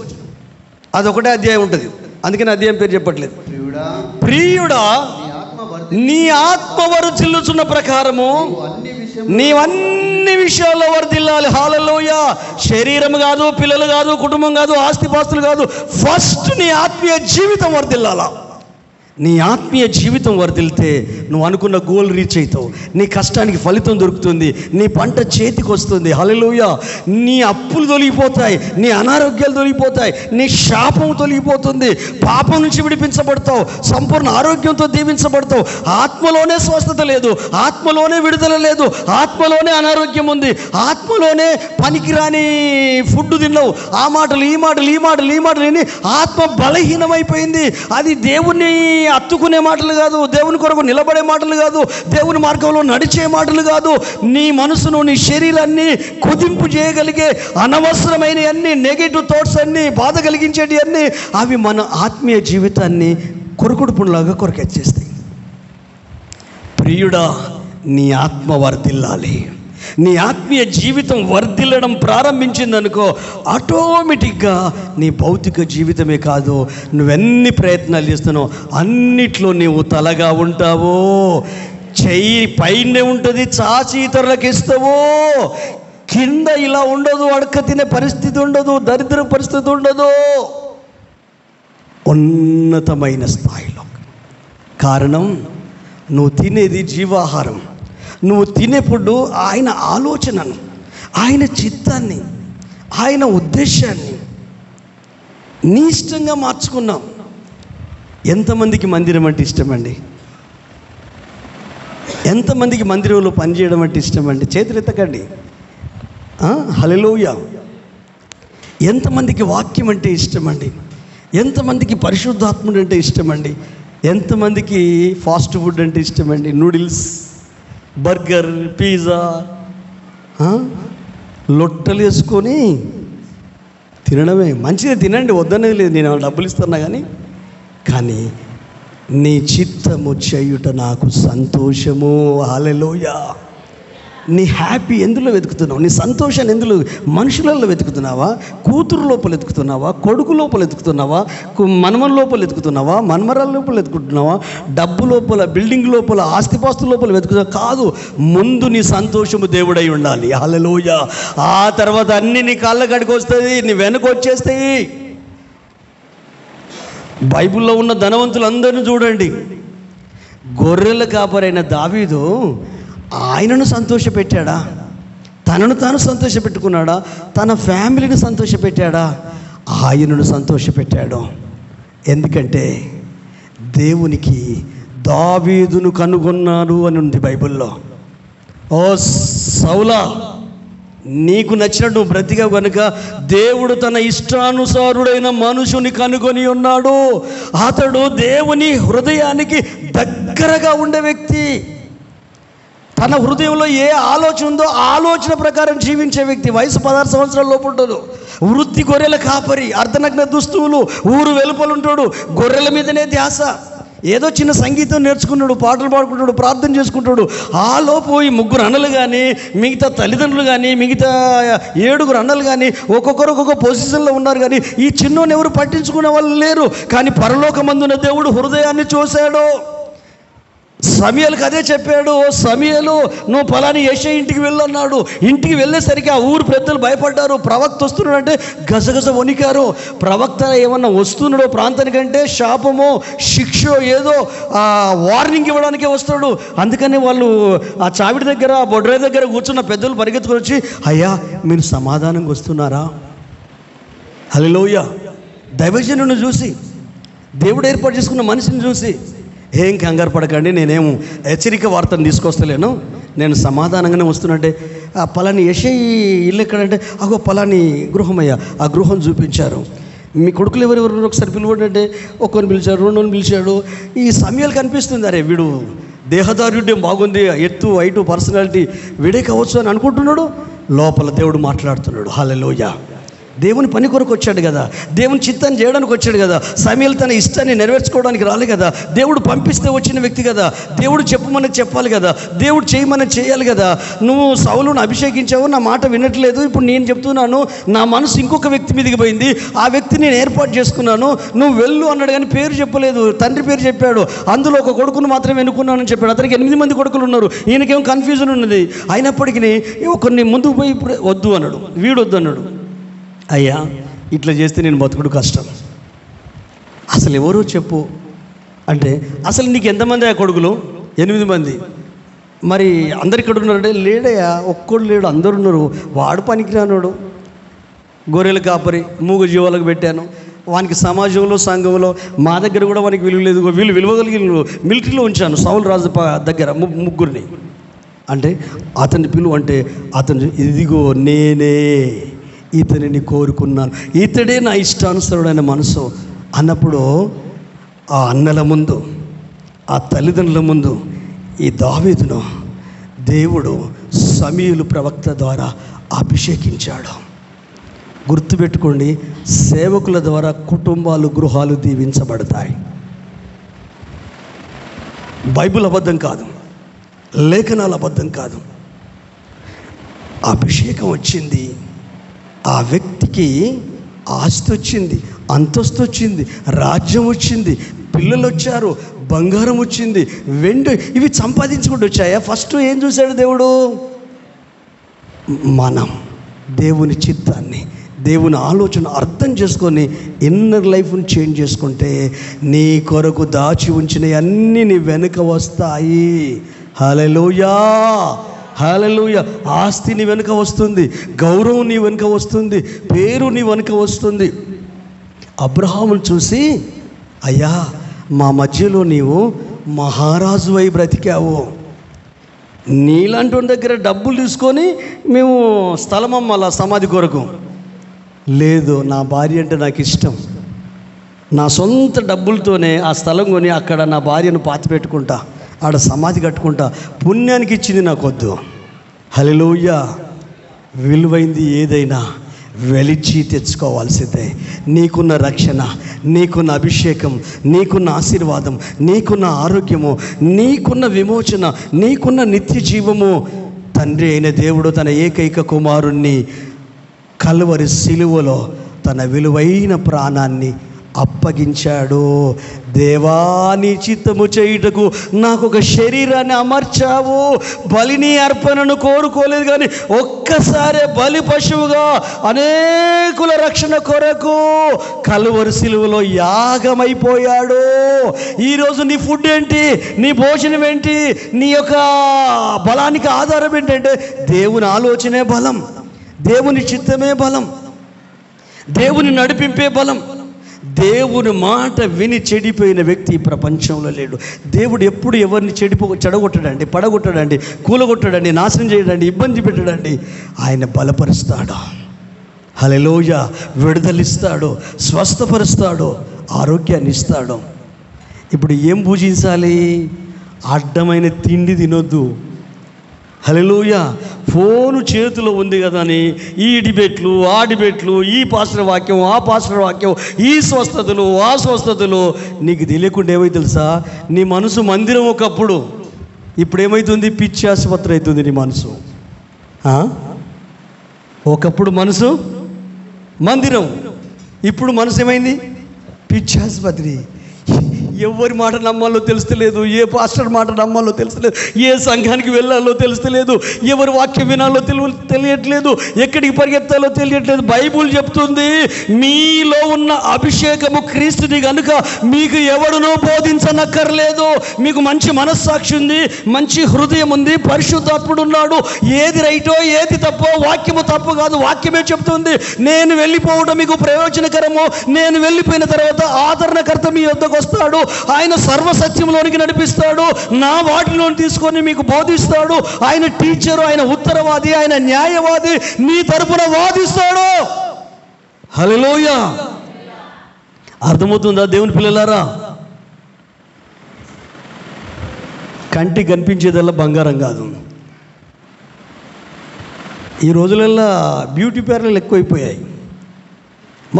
అదొకటే అధ్యాయం ఉంటుంది, అందుకని అధ్యాయం పేరు చెప్పట్లేదు. ప్రియుడా, నీ ఆత్మ వర్ధిల్లుచున్న ప్రకారము నీవన్ని విషయాల్లో వర్ధిల్లాలి. హల్లెలూయా. శరీరం కాదు, పిల్లలు కాదు, కుటుంబం కాదు, ఆస్తిపాస్తులు కాదు, ఫస్ట్ నీ ఆత్మీయ జీవితం వర్ధిల్లాలా. నీ ఆత్మీయ జీవితం వర్ధిల్తే నువ్వు అనుకున్న గోల్ రీచ్ అవుతావు, నీ కష్టానికి ఫలితం దొరుకుతుంది, నీ పంట చేతికి వస్తుంది. హల్లెలూయా. నీ అప్పులు తొలగిపోతాయి, నీ అనారోగ్యాలు తొలగిపోతాయి, నీ శాపం తొలగిపోతుంది, పాపం నుంచి విడిపించబడతావు, సంపూర్ణ ఆరోగ్యంతో దీవించబడతావు. ఆత్మలోనే స్వస్థత లేదు, ఆత్మలోనే విడుదల లేదు, ఆత్మలోనే అనారోగ్యం ఉంది, ఆత్మలోనే పనికిరాని ఫుడ్ తిన్నావు. ఆ మాటలు ఈ మాటలు ఈ మాటలు ఈ మాటలు విని ఆత్మ బలహీనమైపోయింది. అది దేవుణ్ణి అత్తుకునే మాటలు కాదు, దేవుని కొరకు నిలబడే మాటలు కాదు, దేవుని మార్గంలో నడిచే మాటలు కాదు. నీ మనసును, నీ శరీరాన్ని కుదింపు చేయగలిగే అనవసరమైన అన్ని నెగిటివ్ థాట్స్ అన్నీ, బాధ కలిగించేటి అన్నీ, అవి మన ఆత్మీయ జీవితాన్ని కొరుకుడు పుండ్లాగా కొరకెచ్చేస్తాయి. ప్రియుడా, నీ ఆత్మ వర్ధిల్లాలి. నీ ఆత్మీయ జీవితం వర్ధిల్లడం ప్రారంభించిందనుకో, ఆటోమేటిక్గా నీ భౌతిక జీవితమే కాదు, నువ్వెన్ని ప్రయత్నాలు చేస్తున్నావు అన్నిట్లో నీవు తలగా ఉంటావో, చెయ్యి పైనే ఉంటుంది, చాచి ఇతరులకు ఇస్తావో, కింద ఇలా ఉండదు, అడక తినే పరిస్థితి ఉండదు, దరిద్ర పరిస్థితి ఉండదు, ఉన్నతమైన స్థాయిలో. కారణం, నువ్వు తినేది జీవాహారం. నువ్వు తినేప్పుడు ఆయన ఆలోచనను, ఆయన చిత్తాన్ని, ఆయన ఉద్దేశాన్ని నీ ఇష్టంగా మార్చుకున్నావు. ఎంతమందికి మందిరం అంటే ఇష్టమండి? ఎంతమందికి మందిరంలో పనిచేయడం అంటే ఇష్టమండి? చేతులు ఎత్తకండి. హల్లెలూయా. ఎంతమందికి వాక్యం అంటే ఇష్టమండి? ఎంతమందికి పరిశుద్ధాత్ముడు అంటే ఇష్టమండి? ఎంతమందికి ఫాస్ట్ ఫుడ్ అంటే ఇష్టమండి? నూడిల్స్, బర్గర్, పిజ్జా, లొట్టలు వేసుకొని తినడమే. మంచిగా తినండి, వద్దనేది లేదు, నేను డబ్బులు ఇస్తున్నా. కానీ నీ చిత్తము చేయుట నాకు సంతోషము. హల్లెలూయా. నీ హ్యాపీ ఎందులో వెతుకుతున్నావు? నీ సంతోషాన్ని ఎందులో? మనుషులలో వెతుకుతున్నావా? కూతురు లోపల వెతుకుతున్నావా? కొడుకు లోపల వెతుకుతున్నావా? మనమల లోపల వెతుకుతున్నావా? మనమరాల లోపల వెతుకుతున్నావా? డబ్బు లోపల, బిల్డింగ్ లోపల, ఆస్తిపాస్తుల లోపల వెతుకుతున్నావా? కాదు, ముందు నీ సంతోషము దేవుడై ఉండాలి. హల్లెలూయా. ఆ తర్వాత అన్నీ నీ కాళ్ళ కాడికి వస్తుంది, నీ వెనక వచ్చేస్తాయి. బైబిల్లో ఉన్న ధనవంతులందరినీ చూడండి. గొర్రెల కాపరైన దావీదు ఆయనను సంతోషపెట్టాడా? తనను తాను సంతోషపెట్టుకున్నాడా? తన ఫ్యామిలీని సంతోషపెట్టాడా? ఆయనను సంతోషపెట్టాడు. ఎందుకంటే దేవునికి దావీదును కనుగొన్నాడు అని ఉంది బైబిల్లో. ఓ సౌలా, నీకు నచ్చినట్టు నువ్వు బ్రతికావు కనుక దేవుడు తన ఇష్టానుసారుడైన మనుషుని కనుగొని ఉన్నాడు. అతడు దేవుని హృదయానికి దగ్గరగా ఉండే వ్యక్తి. తన హృదయంలో ఏ ఆలోచన ఉందో ఆలోచన ప్రకారం జీవించే వ్యక్తి. వయసు 16 సంవత్సరాల లోపు ఉంటాడు. వృత్తి గొర్రెల కాపరి, అర్ధనగ్న దుస్తువులు, ఊరు వెలుపలుంటాడు, గొర్రెల మీదనే ధ్యాస. ఏదో చిన్న సంగీతం నేర్చుకున్నాడు, పాటలు పాడుకుంటాడు, ప్రార్థన చేసుకుంటాడు. ఆ లోపు ఈ 3 అన్నలు కానీ, మిగతా తల్లిదండ్రులు కానీ, మిగతా 7 అన్నలు కానీ ఒక్కొక్కరు ఒక్కొక్క పొజిషన్లో ఉన్నారు. కానీ ఈ చిన్నోని ఎవరు పట్టించుకునే వాళ్ళు లేరు. కానీ పరలోకమందున దేవుడు హృదయాన్ని చూశాడు. సమూయేలుకి అదే చెప్పాడు. ఓ సమూయేలు, నువ్వు ఫలాని యెషయా ఇంటికి వెళ్ళన్నాడు. ఇంటికి వెళ్ళేసరికి ఆ ఊరు పెద్దలు భయపడ్డారు. ప్రవక్త వస్తున్నాడంటే గజగజ వణికారు. ప్రవక్త ఏమన్నా వస్తున్నాడో ప్రాంతానికంటే శాపమో శిక్షో ఏదో వార్నింగ్ ఇవ్వడానికే వస్తాడు. అందుకని వాళ్ళు ఆ చావిడి దగ్గర, ఆ బొడ్రాయి దగ్గర కూర్చున్న పెద్దలు పరిగెత్తుకొని వచ్చి, అయ్యా మీరు సమాధానంగా వస్తున్నారా? హల్లెలూయా. దైవజనుని చూసి, దేవుడు ఏర్పాటు చేసుకున్న మనిషిని చూసి, ఏం కంగారు పడకండి, నేనేం హెచ్చరిక వార్తను తీసుకొస్తలేను, నేను సమాధానంగానే వస్తున్నట్టే. ఆ పలాని యెషయా ఇల్లు ఎక్కడంటే, అగో పలాని గృహమయ్యా, ఆ గృహం చూపించారు. మీ కొడుకులు ఎవరెవరు ఒకసారి పిలువడంటే ఒక్కరిని పిలిచాడు, 2 పిలిచాడు. ఈ సమూయేలు కనిపిస్తుంది, అరే వీడు దేహదారుడ్యం బాగుంది, ఎత్తు హైటు పర్సనాలిటీ వీడే కావచ్చు అని అనుకుంటున్నాడు. లోపల దేవుడు మాట్లాడుతున్నాడు. హల్లెలూయా. దేవుని పని కొరకు వచ్చాడు కదా, దేవుని చిత్తాన్ని చేయడానికి వచ్చాడు కదా. సమూయేలు తన ఇష్టాన్ని నెరవేర్చుకోవడానికి రాలే కదా, దేవుడు పంపిస్తే వచ్చిన వ్యక్తి కదా. దేవుడు చెప్పమని చెప్పాలి కదా, దేవుడు చేయమని చేయాలి కదా. నువ్వు సౌలును అభిషేకించావు, నా మాట వినట్లేదు, ఇప్పుడు నేను చెప్తున్నాను, నా మనసు ఇంకొక వ్యక్తి మీదకి పోయింది, ఆ వ్యక్తిని నేను ఏర్పాటు చేసుకున్నాను, నువ్వు వెళ్ళు అన్నాడు. కానీ పేరు చెప్పలేదు, తండ్రి పేరు చెప్పాడు. అందులో ఒక కొడుకును మాత్రమే ఎన్నుకున్నానని చెప్పాడు. అతనికి 8 మంది కొడుకులు ఉన్నారు. ఈయనకేమో కన్ఫ్యూజన్ ఉన్నది. అయినప్పటికీ కొన్ని ముందుకు పోయి ఇప్పుడు వద్దు అన్నాడు, వీడు వద్దు అన్నాడు. అయ్యా ఇట్లా చేస్తే నేను బతుకుడు కష్టం. అసలు ఎవరో చెప్పు, అంటే అసలు నీకు ఎంతమంది ఆ కొడుకులు? 8 మంది. మరి అందరు ఇక్కడ ఉన్నారంటే లేడయ్యా, ఒక్కడు లేడు, అందరు ఉన్నారు. వాడు పనికిరానోడు, గొర్రెల కాపరి, మూగ జీవాలకు పెట్టాను. వానికి సమాజంలో సంఘంలో మా దగ్గర కూడా వానికి విలువ లేదు. వీళ్ళు విలువగలిగిన మిలిటరీలో ఉంచాను సౌలు రాజు దగ్గర ముగ్గురిని. అంటే అతని పిలువ అంటే అతను ఇదిగో నేనే ఇతనిని కోరుకున్నాను, ఇతడే నా ఇష్టానుసరుడైన మనసు అన్నప్పుడు ఆ అన్నల ముందు, ఆ తల్లిదండ్రుల ముందు ఈ దావీదును దేవుడు సమూయేలు ప్రవక్త ద్వారా అభిషేకించాడు. గుర్తుపెట్టుకోండి, సేవకుల ద్వారా కుటుంబాలు, గృహాలు దీవించబడతాయి. బైబిల్ అబద్ధం కాదు, లేఖనాలు అబద్ధం కాదు. అభిషేకం వచ్చింది, ఆ వ్యక్తికి ఆస్తి వచ్చింది, అంతస్తు వచ్చింది, రాజ్యం వచ్చింది, పిల్లలు వచ్చారు, బంగారం వచ్చింది, వెండి, ఇవి సంపాదించుకుంటూ వచ్చాయా? ఫస్ట్ ఏం చూశాడు దేవుడు? మనం దేవుని చిత్తాన్ని, దేవుని ఆలోచన అర్థం చేసుకొని ఇన్నర్ లైఫ్ని చేంజ్ చేసుకుంటే నీ కొరకు దాచి ఉంచినవి అన్నీ నీ వెనుక వస్తాయి. హల్లెలూయా, హల్లెలూయా. ఆస్తి నీ వెనుక వస్తుంది, గౌరవం నీ వెనుక వస్తుంది, పేరు నీ వెనుక వస్తుంది. అబ్రహామును చూసి, అయ్యా మా మధ్యలో నీవు మహారాజు అయి బ్రతికావు, నీలాంటి వాడి దగ్గర డబ్బులు తీసుకొని మేము స్థలం అమ్మాల సమాధి కొరకు. లేదు, నా భార్య అంటే నాకు ఇష్టం, నా సొంత డబ్బులతోనే ఆ స్థలం కొని అక్కడ నా భార్యను పాతిపెట్టుకుంటా, ఆడ సమాధి కట్టుకుంటా, పుణ్యానికి ఇచ్చింది నాకు వద్దు. హల్లెలూయా. విలువైంది ఏదైనా వెలిచి తెచ్చుకోవాల్సిందే. నీకున్న రక్షణ, నీకున్న అభిషేకం, నీకున్న ఆశీర్వాదం, నీకున్న ఆరోగ్యము, నీకున్న విమోచన, నీకున్న నిత్య జీవము తండ్రి అయిన దేవుడు తన ఏకైక కుమారుణ్ణి కల్వరి సిలువలో తన విలువైన ప్రాణాన్ని అప్పగించాడు. దేవా నీ చిత్తము చేయుటకు నాకు ఒక శరీరాన్ని అమర్చావు, బలిని అర్పణను కోరుకోలేదు, కానీ ఒక్కసారే బలి పశువుగా అనేకుల రక్షణ కొరకు కల్వరి సిలువలో యాగమైపోయాడు. ఈరోజు నీ ఫుడ్ ఏంటి, నీ భోజనం ఏంటి, నీ యొక్క బలానికి ఆధారం ఏంటంటే దేవుని ఆలోచనే బలం, దేవుని చిత్తమే బలం, దేవుని నడిపింపే బలం. దేవుని మాట విని చెడిపోయిన వ్యక్తి ఈ ప్రపంచంలో లేడు. దేవుడు ఎప్పుడు ఎవరిని చెడగొట్టడండి, పడగొట్టడండి, కూలగొట్టడండి, నాశనం చేయడండి, ఇబ్బంది పెట్టడండి. ఆయన బలపరుస్తాడు, హల్లెలూయా, విడుదలిస్తాడు, స్వస్థపరుస్తాడు, ఆరోగ్యాన్ని ఇస్తాడు. ఇప్పుడు ఏం పూజించాలి? అడ్డమైన తిండి తినొద్దు. హల్లెలూయా. ఫోను చేతిలో ఉంది కదా అని ఈ డిబేట్లు, ఆ డిబేట్లు, ఈ పాస్టర్ వాక్యం, ఆ పాస్టర్ వాక్యం, ఈ స్వస్థతలు, ఆ స్వస్థతలు, నీకు తెలియకుండా ఏమైతే తెలుసా? నీ మనసు మందిరం ఒకప్పుడు, ఇప్పుడు ఏమవుతుంది? పిచ్చి ఆసుపత్రి అవుతుంది నీ మనసు. ఒకప్పుడు మనసు మందిరం, ఇప్పుడు మనసు ఏమైంది? పిచ్చి ఆసుపత్రి. ఎవరి మాట నమ్మాలో తెలుస్తలేదు, ఏ పాస్టర్ మాట నమ్మాలో తెలుస్తలేదు, ఏ సంఘానికి వెళ్ళాలో తెలుస్తలేదు, ఎవరి వాక్యం వినాలో తెలియట్లేదు, ఎక్కడికి పరిగెత్తాలో తెలియట్లేదు. బైబుల్ చెప్తుంది, మీలో ఉన్న అభిషేకము క్రీస్తుని కనుక మీకు ఎవడునో బోధించనక్కర్లేదు. మీకు మంచి మనస్సాక్షి ఉంది, మంచి హృదయం ఉంది, పరిశుద్ధాత్ముడు ఉన్నాడు. ఏది రైటో ఏది తప్పో వాక్యము తప్పు కాదు, వాక్యమే చెప్తుంది. నేను వెళ్ళిపోవడం మీకు ప్రయోజనకరము, నేను వెళ్ళిపోయిన తర్వాత ఆదరణకర్త మీ వద్దకు వస్తాడు, ఆయన సర్వసత్యంలోనికి నడిపిస్తాడు, నా వాటిలో తీసుకొని మీకు బోధిస్తాడు. ఆయన టీచరు, ఆయన ఉత్తరవాది, ఆయన న్యాయవాది, నీ తరపున వాదిస్తాడు. హల్లెలూయా. అర్థమవుతుందా దేవుని పిల్లలారా? కంటికి కనిపించేదల్లా బంగారం కాదు. ఈ రోజులల్లో బ్యూటీ పార్లర్లు ఎక్కువైపోయాయి.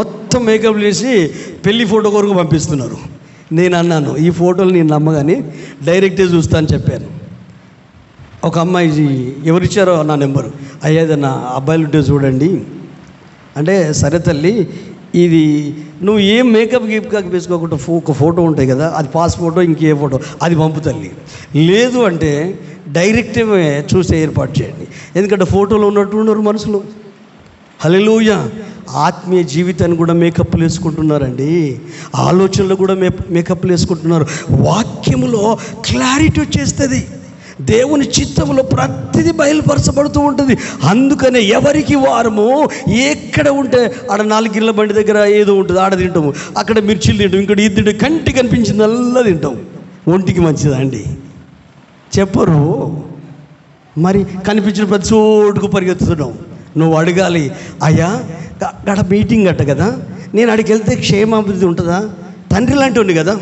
మొత్తం మేకప్ చేసి పెళ్లి ఫోటో కొరకు పంపిస్తున్నారు. నేను అన్నాను, ఈ ఫోటోలు నేను నమ్మగానే డైరెక్టే చూస్తాను చెప్పాను. ఒక అమ్మాయి ఎవరిచ్చారో నా నెంబరు, అయ్యేదన్నా అబ్బాయిలు ఉంటే చూడండి అంటే, సరే తల్లి, ఇది నువ్వు ఏం మేకప్ వేసుకోకుండా ఒక ఫోటో ఉంటాయి కదా, అది పాస్ ఫోటో, ఇంకే ఫోటో అది పంపు తల్లి. లేదు అంటే డైరెక్టే చూసే ఏర్పాటు చేయండి. ఎందుకంటే ఫోటోలో ఉన్నట్టు ఉన్నారు మనుషులు. హల్లెలూయా. ఆత్మీయ జీవితాన్ని కూడా మేకప్లు వేసుకుంటున్నారండి, ఆలోచనలు కూడా మేకప్లు వేసుకుంటున్నారు. వాక్యములో క్లారిటీ వచ్చేస్తుంది, దేవుని చిత్తంలో ప్రతిదీ బయలుపరచబడుతూ ఉంటుంది. అందుకనే ఎవరికి వారము ఎక్కడ ఉంటే ఆడ 4 గిళ్ళ బండి దగ్గర ఏదో ఉంటుంది, ఆడ తింటాము, అక్కడ మిర్చిలు తింటాం, ఇక్కడ ఇది తింటాం, కంటికి కనిపించింది అల్లా తింటాం. ఒంటికి మంచిదా అండి? చెప్పరు. మరి కనిపించిన ప్రతి చోటుకు పరిగెత్తుతున్నాం. నువ్వు అడగాలి, అయ్యా అక్కడ మీటింగ్ అట్ట కదా, నేను అడిగి వెళ్తే క్షేమాభివృద్ధి ఉంటుందా? తండ్రి లాంటి ఉంది కదా.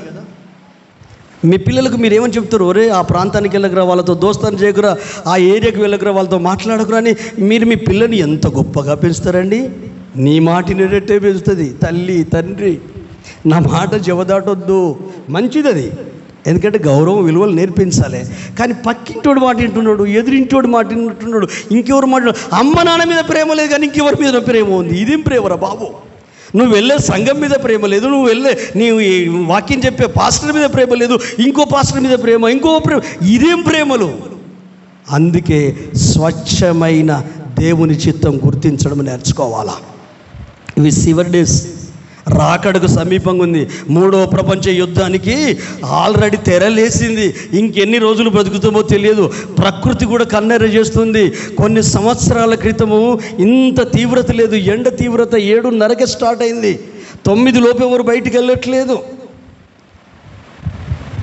మీ పిల్లలకు మీరు ఏమని చెప్తారు? ఒరే ఆ ప్రాంతానికి వెళ్ళకురా, వాళ్ళతో దోస్తాను చేయకురా, ఆ ఏరియాకి వెళ్ళకురా, వాళ్ళతో మాట్లాడకురా అని మీరు మీ పిల్లని ఎంత గొప్పగా పెంచుతారండి. నీ మాటిని రెట్టే పెంచుతుంది తల్లి తండ్రి. నా మాట జవదాటొద్దు, మంచిది అది, ఎందుకంటే గౌరవం విలువలు నేర్పించాలి. కానీ పక్కింటోడు మాట వింటున్నాడు, ఎదురింటోడు మాట వింటున్నాడు, ఇంకెవరు మాట, అమ్మ నాన్న మీద ప్రేమ లేదు కానీ ఇంకెవరి మీద ప్రేమ ఉంది. ఇదేం ప్రేమరా బాబు? నువ్వు వెళ్ళే సంఘం మీద ప్రేమ లేదు, నువ్వు వెళ్ళే నీవు వాక్యం చెప్పే పాస్టర్ మీద ప్రేమ లేదు, ఇంకో పాస్టర్ మీద ప్రేమ, ఇంకో ప్రేమ, ఇదేం ప్రేమలు? అందుకే స్వచ్ఛమైన దేవుని చిత్తం గుర్తించడం నేర్చుకోవాలా. ఇవి సివర్ డేస్, రాకడకు సమీపంగా ఉంది. 3వ ప్రపంచ యుద్ధానికి ఆల్రెడీ తెరలేసింది. ఇంకెన్ని రోజులు బ్రతుకుతామో తెలియదు. ప్రకృతి కూడా కన్నెర చేస్తుంది. కొన్ని సంవత్సరాల క్రితము ఇంత తీవ్రత లేదు, ఎండ తీవ్రత 7:30కే స్టార్ట్ అయింది, 9 లోపు ఎవరు బయటికి వెళ్ళట్లేదు.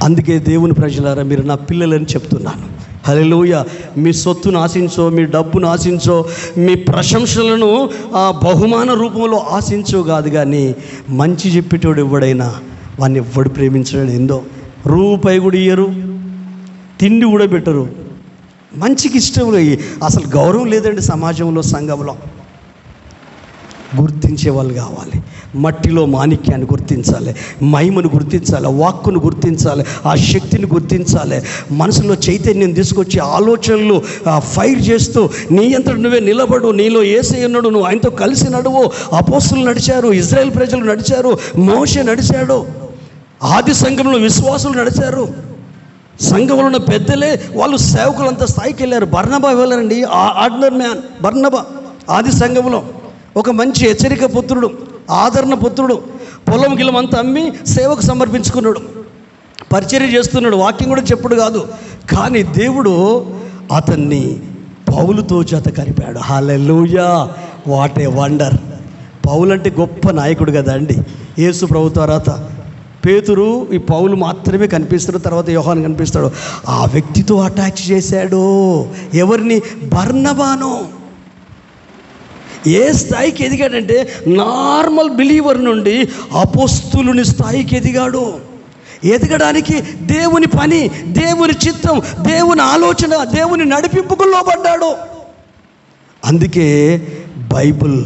అందుకే దేవుని ప్రజలారా, మీరు నా పిల్లలని చెప్తున్నాను, హల్లెలూయా. మీ సొత్తును ఆశించో, మీ డబ్బును ఆశించో, మీ ప్రశంసలను బహుమాన రూపంలో ఆశించో కాదు, కానీ మంచి చెప్పేటోడు ఎవడైనా వాడిని ఎవ్వడు ప్రేమించడం ఏందో. రూపాయి కూడా ఇయ్యరు, తిండి కూడా పెట్టరు, మంచికి ఇష్టం. అసలు గౌరవం లేదండి సమాజంలో, సంఘంలో. గుర్తించే వాళ్ళు కావాలి. మట్టిలో మాణిక్యాన్ని గుర్తించాలి, మహిమను గుర్తించాలి, వాక్కును గుర్తించాలి, ఆ శక్తిని గుర్తించాలి. మనసులో చైతన్యం తీసుకొచ్చి ఆలోచనలు ఫైర్ చేస్తూ నీ అంతట నువ్వే నిలబడు, నీలో యేసయ్య ఉన్నాడు, నువ్వు ఆయనతో కలిసి నడువు. అపోస్తులు నడిచారు, ఇజ్రాయెల్ ప్రజలు నడిచారు, మోషే నడిచాడు, ఆది సంఘంలో విశ్వాసులు నడిచారు, సంఘంలో ఉన్న పెద్దలే వాళ్ళు సేవకులంత స్థాయికి వెళ్ళారు. బర్నబా వెళ్ళారండి, ఆర్డినరీ మ్యాన్ బర్నబా. ఆది సంఘంలో ఒక మంచి హెచ్చరిక పుత్రుడు, ఆదరణ పుత్రుడు, పొలం గిలమంతా అమ్మి సేవకు సమర్పించుకున్నాడు, పరిచర్య చేస్తున్నాడు, వాక్యం కూడా చెప్పుడు కాదు. కానీ దేవుడు అతన్ని పౌలుతో జత కలిపాడు. హల్లెలూయా, వాట్ ఏ వండర్. పౌలు అంటే గొప్ప నాయకుడు కదా అండి. యేసు ప్రభు తర్వాత పేతురు, ఈ పౌలు మాత్రమే కనిపిస్తాడు, తర్వాత యోహాను కనిపిస్తాడు. ఆ వ్యక్తితో అటాచ్ చేశాడు. ఎవరిని? బర్నబాను. ఏ స్థాయికి ఎదిగాడంటే నార్మల్ బిలీవర్ నుండి అపోస్తులుని స్థాయికి ఎదిగాడు. ఎదగడానికి దేవుని పని, దేవుని చిత్తం, దేవుని ఆలోచన, దేవుని నడిపింపుకు లోబడ్డాడు. అందుకే బైబిల్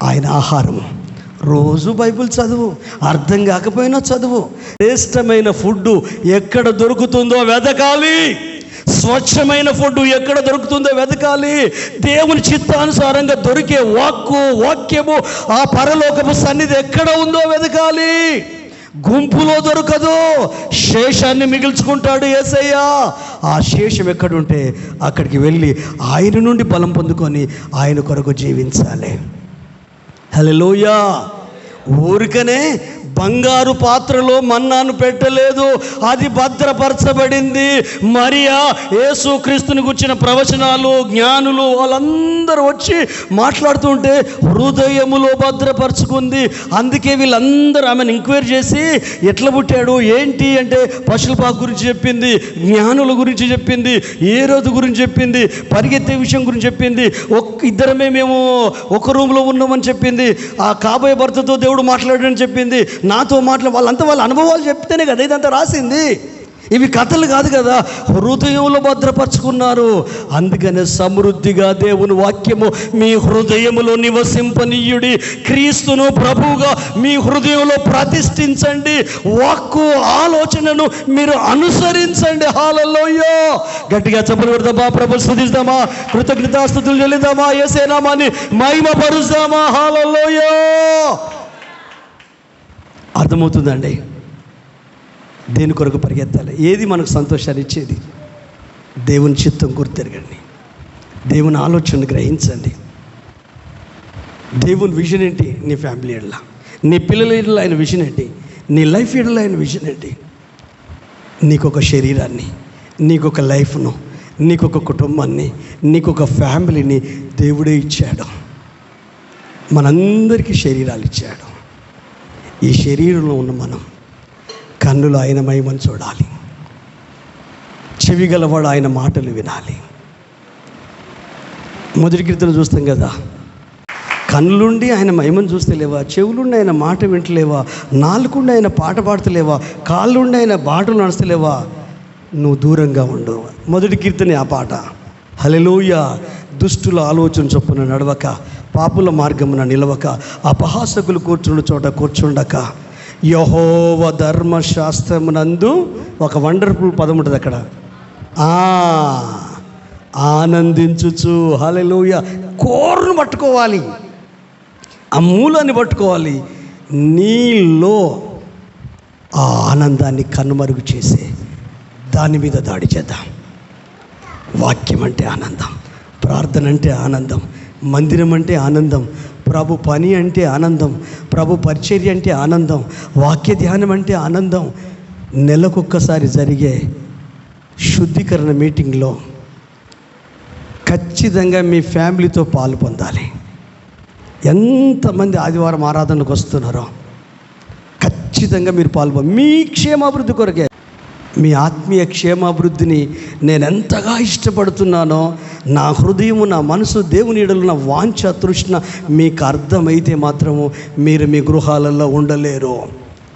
ఆయన ఆహారం. రోజు బైబిల్ చదువు, అర్థం కాకపోయినా చదువు. శ్రేష్టమైన ఫుడ్ ఎక్కడ దొరుకుతుందో వెతకాలి, స్వచ్ఛమైన ఫుడ్ ఎక్కడ దొరుకుతుందో వెతకాలి. దేవుని చిత్తానుసారంగా దొరికే వాక్యము, ఆ పరలోకపు సన్నిధి ఎక్కడ ఉందో వెతకాలి. గుంపులో దొరకదు, శేషాన్ని మిగిల్చుకుంటాడు యేసయ్య. ఆ శేషం ఎక్కడుంటే అక్కడికి వెళ్ళి ఆయన నుండి బలం పొందుకొని ఆయన కొరకు జీవించాలి. హల్లెలూయా. ఊరికనే బంగారు పాత్రలో మన్నాను పెట్టలేదు, అది భద్రపరచబడింది. మరియా యేసుక్రీస్తుని గురించిన ప్రవచనాలు, జ్ఞానులు వాళ్ళందరూ వచ్చి మాట్లాడుతుంటే హృదయములో భద్రపరచుకుంది. అందుకే వీళ్ళందరూ ఆమెను ఎంక్వైరీ చేసి ఎట్లా పుట్టాడు ఏంటి అంటే పశువుల పాక గురించి చెప్పింది, జ్ఞానుల గురించి చెప్పింది, హేరోదు గురించి చెప్పింది, పరిగెత్తే విషయం గురించి చెప్పింది. ఇద్దరమే మేము ఒక రూమ్లో ఉన్నామని చెప్పింది. ఆ కాబోయే భర్తతో దేవుడు మాట్లాడాడని చెప్పింది. నాతో వాళ్ళంతా వాళ్ళ అనుభవాలు చెప్తేనే కదా ఇదంతా రాసింది. ఇవి కథలు కాదు కదా, హృదయంలో భద్రపరుచుకున్నారు. అందుకనే సమృద్ధిగా దేవుని వాక్యము మీ హృదయములో నివసింపనీయుడి, క్రీస్తును ప్రభువుగా మీ హృదయంలో ప్రతిష్ఠించండి, వాక్కు ఆలోచనను మీరు అనుసరించండి. హల్లెలూయా. గట్టిగా చప్పట్లు కొడదామా, ప్రభు స్తుతిద్దామా, కృతజ్ఞతాస్తుతులు చెల్లిద్దామా, యేసయ్య నామాన్ని మహిమపరుద్దామా. హల్లెలూయా. అర్థమవుతుందండి దేని కొరకు పరిగెత్తాలి, ఏది మనకు సంతోషాన్ని ఇచ్చేది? దేవుని చిత్తం గుర్తెరగండి, దేవుని ఆలోచనను గ్రహించండి. దేవుని విజన్ ఏంటి నీ ఫ్యామిలీ ఎడల, నీ పిల్లల ఎడల ఆయన విజన్ ఏంటి, నీ లైఫ్ ఎడల ఆయన విజన్ ఏంటి? నీకొక శరీరాన్ని, నీకొక లైఫ్ను, నీకొక కుటుంబాన్ని, నీకొక ఫ్యామిలీని దేవుడే ఇచ్చాడు. మనందరికీ శరీరాలు ఇచ్చాడు. ఈ శరీరంలో ఉన్న మనం కన్నులు ఆయన మహిమను చూడాలి, చెవి గలవాడు ఆయన మాటలు వినాలి. మొదటి కీర్తన చూస్తాం కదా, కన్నులుండి ఆయన మహిమను చూస్తలేవా, చెవులుండి ఆయన మాట వింటలేవా, నాలుగుండి ఆయన పాట పాడతలేవా, కాళ్ళుండి ఆయన బాటలు నడుస్తలేవా, నువ్వు దూరంగా ఉండు. మొదటి కీర్తనే ఆ పాట. హల్లెలూయా. దుష్టుల ఆలోచన చొప్పున నడవక, పాపుల మార్గమున నిలవక, అపహాసకులు కూర్చుండు చోట కూర్చుండక, యెహోవా ధర్మశాస్త్రమునందు ఒక వండర్ఫుల్ పదం ఉంటుంది అక్కడ, ఆనందించుచు. హల్లెలూయా. కోరును పట్టుకోవాలి, ఆ మూలాన్ని పట్టుకోవాలి. నీలో ఆ ఆనందాన్ని కనుమరుగు చేసే దాని మీద దాడి చేద్దాం. వాక్యం అంటే ఆనందం, ప్రార్థన అంటే ఆనందం, మందిరం అంటే ఆనందం, ప్రభు పని అంటే ఆనందం, ప్రభు పరిచర్య అంటే ఆనందం, వాక్య ధ్యానం అంటే ఆనందం. నెలకొక్కసారి జరిగే శుద్ధీకరణ మీటింగ్లో ఖచ్చితంగా మీ ఫ్యామిలీతో పాలు పొందాలి. ఎంతమంది ఆదివారం ఆరాధనకు వస్తున్నారో ఖచ్చితంగా మీరు పాల్గొని మీ క్షేమాభివృద్ధి కొరకే, మీ ఆత్మీయ క్షేమాభివృద్ధిని నేను ఎంతగా ఇష్టపడుతున్నానో, నా హృదయము నా మనసు దేవుని ఎడల ఉన్న వాంఛ తృష్ణ మీకు అర్థమైతే మాత్రము మీరు మీ గృహాలలో ఉండలేరు.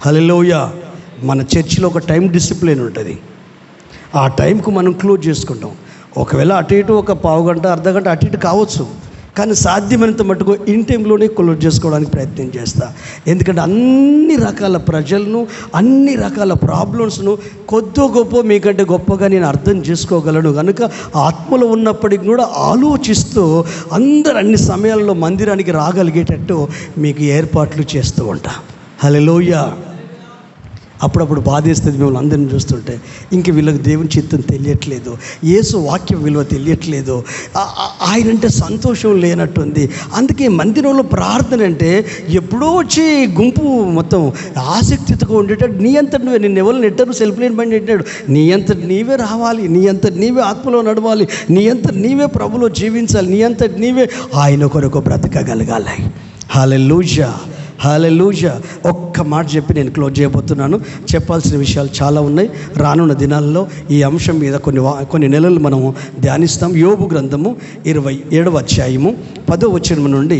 హల్లెలూయా. మన చర్చిలో ఒక టైం డిసిప్లిన్ ఉంటుంది. ఆ టైంకు మనం క్లోజ్ చేసుకుంటాం. ఒకవేళ అటు ఇటు ఒక పావు గంట అర్ధగంట అటు ఇటు కావచ్చు, కానీ సాధ్యమైనంత మటుకు ఇన్ టైంలోనే క్లోజ్ చేసుకోవడానికి ప్రయత్నం చేస్తా. ఎందుకంటే అన్ని రకాల ప్రజలను, అన్ని రకాల ప్రాబ్లమ్స్ను కొద్దో గొప్ప మీకంటే గొప్పగా నేను అర్థం చేసుకోగలను కనుక ఆత్మలో ఉన్నప్పటికి కూడా ఆలోచిస్తూ అందరు అన్ని సమయాల్లో మందిరానికి రాగలిగేటట్టు మీకు ఏర్పాట్లు చేస్తూ ఉంటా. హల్లెలూయా. అప్పుడప్పుడు బాధేస్తుంది మిమ్మల్ని అందరిని చూస్తుంటే, ఇంక వీళ్ళకి దేవుని చిత్తం తెలియట్లేదు, యేసు వాక్యం విలువ తెలియట్లేదు, ఆయనంటే సంతోషం లేనట్టుంది. అందుకే మందిరంలో ప్రార్థన అంటే ఎప్పుడో వచ్చి గుంపు మొత్తం ఆసక్తితో ఉండేటట్టు, నీ అంతటి నువ్వే, నిన్ను ఎవరు నెట్టారు సెల్ఫ్ లైన్ బండి నెట్టాడు, నీ అంతటి నీవే రావాలి, నీ అంతటి నీవే ఆత్మలో నడవాలి, నీ అంతటి నీవే ప్రభులో జీవించాలి, నీ అంతటి నీవే ఆయన కొరకు బ్రతకగలగాలి. హల్లెలూయా. హల్లెలూయా. ఒక్క మాట చెప్పి నేను క్లోజ్ చేయబోతున్నాను. చెప్పాల్సిన విషయాలు చాలా ఉన్నాయి. రానున్న దినాల్లో ఈ అంశం మీద కొన్ని నెలలు మనము ధ్యానిస్తాం. యోబు గ్రంథము 27వ అధ్యాయము 10వ వచనం నుండి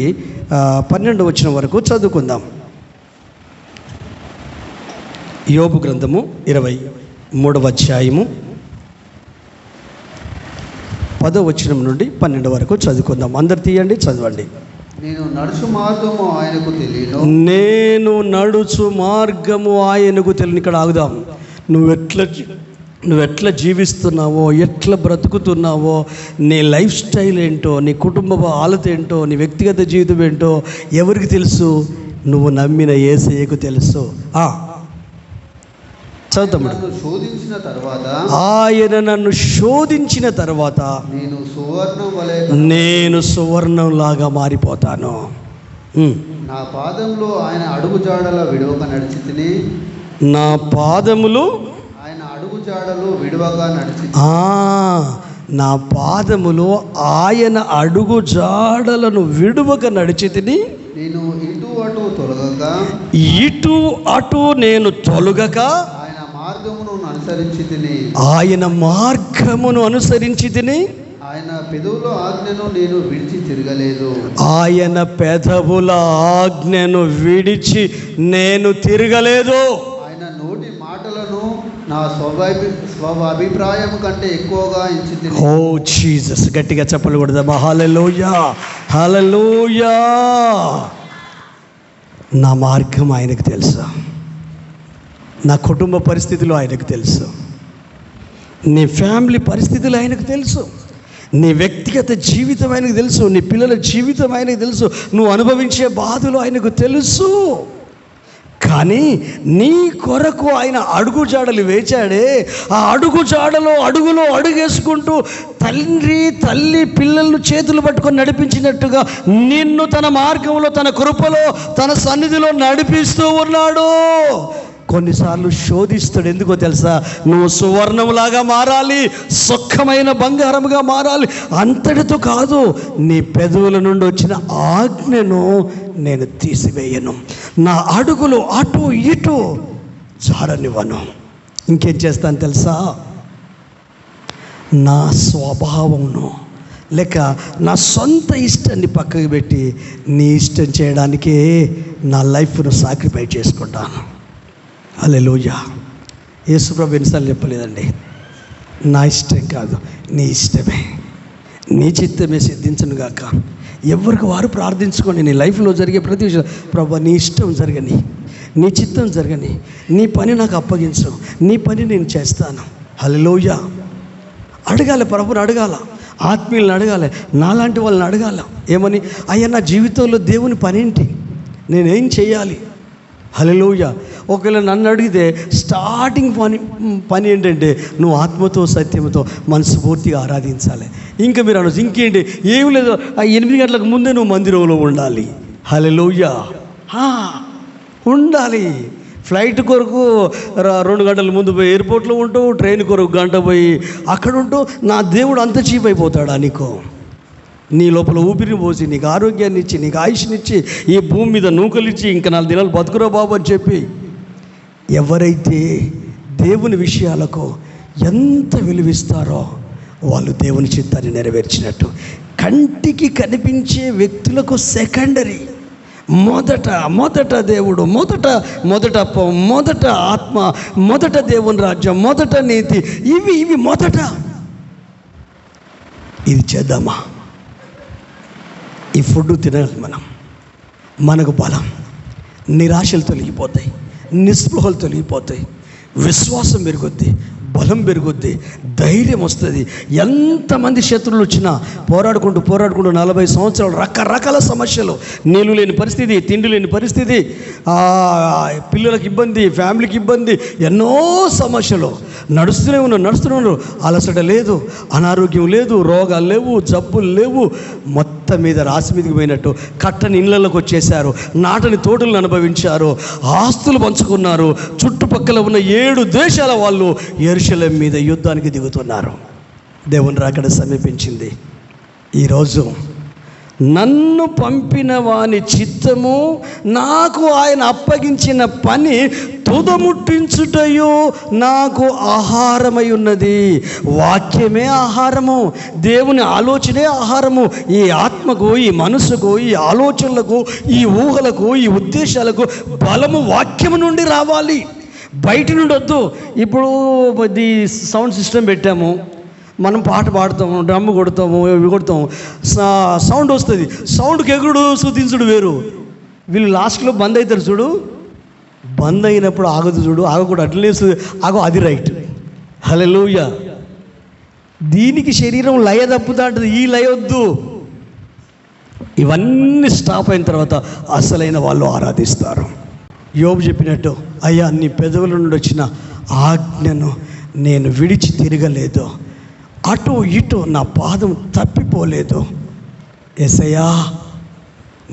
12వ వచనం వరకు చదువుకుందాం. యోబు గ్రంథము 23వ అధ్యాయము 10వ వచనం నుండి 12 వరకు చదువుకుందాం. అందరు తీయండి, చదవండి. నేను నడుచు మార్గము ఆయనకు తెలియను. నేను నడుచు మార్గము ఆయనకు తెలియను. ఇక్కడ ఆగుదాం. నువ్వెట్లా జీవిస్తున్నావో, ఎట్లా బ్రతుకుతున్నావో, నీ లైఫ్ స్టైల్ ఏంటో, నీ కుటుంబ హాలత ఏంటో, నీ వ్యక్తిగత జీవితం ఏంటో ఎవరికి తెలుసు? నువ్వు నమ్మిన యేసయ్యకు తెలుసు. చదువుతాడు. ఆయన నన్ను శోధించిన తర్వాత నేను సువర్ణం లాగా మారిపోతాను. నా పాదములు ఆయన అడుగుజాడలో విడవక నడిచితిని. నా పాదములు ఆయన అడుగుజాడలో విడవక నడిచి నా పాదములు ఆయన అడుగు జాడలను విడువక నడిచితిని. నేను ఇటు అటు తొలగక, ఇటు అటు నేను తొలగక ఆయన మార్గమును అనుసరించి తిని. ఆయన పెదవుల ఆజ్ఞను నేను విడిచి తిరగలేదు. ఆయన పెదవుల ఆజ్ఞను విడిచి నేను తిరగలేదు. ఆయన నోటి మాటలను నా స్వాభిప్రాయం కంటే ఎక్కువగా ఎంచి. ఓ జీసస్, గట్టిగా చెప్పలు కొడదామా? హల్లెలూయా, హల్లెలూయా. నా మార్గం ఆయనకు తెలుసు, నా కుటుంబ పరిస్థితులు ఆయనకు తెలుసు, నీ ఫ్యామిలీ పరిస్థితులు ఆయనకు తెలుసు, నీ వ్యక్తిగత జీవితం ఆయనకు తెలుసు, నీ పిల్లల జీవితం ఆయనకు తెలుసు, నువ్వు అనుభవించే బాధలు ఆయనకు తెలుసు. కానీ నీ కొరకు ఆయన అడుగుజాడలు వేచాడే, ఆ అడుగుజాడలో అడుగులో అడుగేసుకుంటూ తల్లి పిల్లలను చేతులు పట్టుకొని నడిపించినట్టుగా నిన్ను తన మార్గంలో, తన కృపలో, తన సన్నిధిలో నడిపిస్తూ ఉన్నాడు. కొన్నిసార్లు శోధిస్తాడు. ఎందుకో తెలుసా? నువ్వు సువర్ణములాగా మారాలి, సుఖమైన బంగారముగా మారాలి. అంతటితో కాదు, నీ పెదవుల నుండి వచ్చిన ఆజ్ఞను నేను తీసివేయను, నా అడుగులు అటు ఇటు జారనివ్వను. ఇంకేం చేస్తాను తెలుసా? నా స్వభావమును లేక నా సొంత ఇష్టాన్ని పక్కకు పెట్టి నీ ఇష్టం చేయడానికే నా లైఫ్ను సాక్రిఫైస్ చేసుకుంటాను. హల్లెలూయా. యేసుప్రభు ఎన్నిసార్లు చెప్పలేదండి, నా ఇష్టం కాదు నీ ఇష్టమే, నీ చిత్తమే సిద్ధించను గాక. ఎవరికి వారు ప్రార్థించుకోండి. నీ లైఫ్లో జరిగే ప్రతి విషయం, ప్రభు నీ ఇష్టం జరగని, నీ చిత్తం జరగని, నీ పని నాకు అప్పగించు, నీ పని నేను చేస్తాను. హల్లెలూయా. అడగాలి, ప్రభుని అడగాల, ఆత్మీయులను అడగాలి, నాలాంటి వాళ్ళని అడగాల. ఏమని? అయ్యా నా జీవితంలో దేవుని పని ఏంటి, నేనేం చేయాలి? హల్లెలూయా. ఒకవేళ నన్ను అడిగితే స్టార్టింగ్ పని ఏంటంటే నువ్వు ఆత్మతో సత్యంతో మనస్ఫూర్తిగా ఆరాధించాలి. ఇంకా మీరు అనొచ్చు ఇంకేంటి, ఏమి లేదు, 8 గంటలకు ముందే నువ్వు మందిరంలో ఉండాలి. హల్లెలూయా. ఉండాలి. ఫ్లైట్ కొరకు 2 గంటల ముందు పోయి ఎయిర్పోర్ట్లో ఉంటూ, ట్రైన్ కొరకు గంట పోయి అక్కడ ఉంటూ, నా దేవుడు అంత చీప్ అయిపోతాడా నీకు? నీ లోపల ఊపిరిని పోసి, నీకు ఆరోగ్యాన్ని ఇచ్చి, నీకు ఆయుష్నిచ్చి, ఈ భూమి మీద నూకలిచ్చి ఇంకా 4 దినాలు బతుకురా బాబు అని చెప్పి, ఎవరైతే దేవుని విషయాలకు ఎంత విలువిస్తారో వాళ్ళు దేవుని చిత్తాన్ని నెరవేర్చినట్టు. కంటికి కనిపించే వ్యక్తులకు సెకండరీ. మొదట దేవుడు, మొదట ఆత్మ, మొదట దేవుని రాజ్యం, మొదట నీతి, ఇవి మొదట. ఇది చేద్దామా? ఈ ఫుడ్ తినాలి మనం. మనకు బలం, నిరాశలు తొలగిపోతాయి, నిస్పృహలు తొలగిపోతాయి, విశ్వాసం పెరుగుద్ది, బలం పెరుగుద్ది, ధైర్యం వస్తుంది. ఎంతమంది శత్రువులు వచ్చినా పోరాడుకుంటూ 40 సంవత్సరాలు రకరకాల సమస్యలు, నీళ్ళు లేని పరిస్థితి, తిండి లేని పరిస్థితి, పిల్లలకు ఇబ్బంది, ఫ్యామిలీకి ఇబ్బంది, ఎన్నో సమస్యలు నడుస్తూనే ఉన్నారు. అలసట లేదు, అనారోగ్యం లేదు, రోగాలు లేవు, జబ్బులు లేవు. మొత్తం మీద రాసి మీదకి పోయినట్టు కట్టని ఇళ్ళలోకి వచ్చేసారు, నాటని తోటలను అనుభవించారు, ఆస్తులు పంచుకున్నారు. చుట్టుపక్కల ఉన్న 7 దేశాల వాళ్ళు యెరూషలేము మీద యుద్ధానికి దిగుతున్నారు. దేవుని రాకడ సమీపించింది. ఈరోజు నన్ను పంపిన వాని చిత్తము, నాకు ఆయన అప్పగించిన పని తుదముట్టించుటయు నాకు ఆహారమై ఉన్నది. వాక్యమే ఆహారము, దేవుని ఆలోచనే ఆహారము. ఈ ఆత్మకు, ఈ మనసుకు, ఈ ఆలోచనలకు, ఈ ఊహలకు, ఈ ఉద్దేశాలకు బలము వాక్యము నుండి రావాలి, బయట నుండి వద్దు. ఇప్పుడు ఇది సౌండ్ సిస్టమ్ పెట్టాము, మనం పాట పాడతాము, డ్రమ్ము కొడతాము, ఇవి కొడతాము, సౌండ్ వస్తుంది. సౌండ్కి ఎగుడు శృతించుడు వేరు. వీళ్ళు లాస్ట్లో బంద్ అవుతారు చూడు, బంద్ అయినప్పుడు ఆగదు చూడు, ఆగకూడదు, అట్లనే అది రైట్. హల్లెలూయా. దీనికి శరీరం లయ తప్పుతా అంటుంది, ఈ లయ వద్దు. ఇవన్నీ స్టాప్ అయిన తర్వాత అసలైన వాళ్ళు ఆరాధిస్తారు. యోబు చెప్పినట్టు, అయ్యా నీ పెదవుల నుండి వచ్చిన ఆజ్ఞను నేను విడిచి తిరగలేదు, అటు ఇటు నా పాదం తప్పిపోలేదు. యేసయ్యా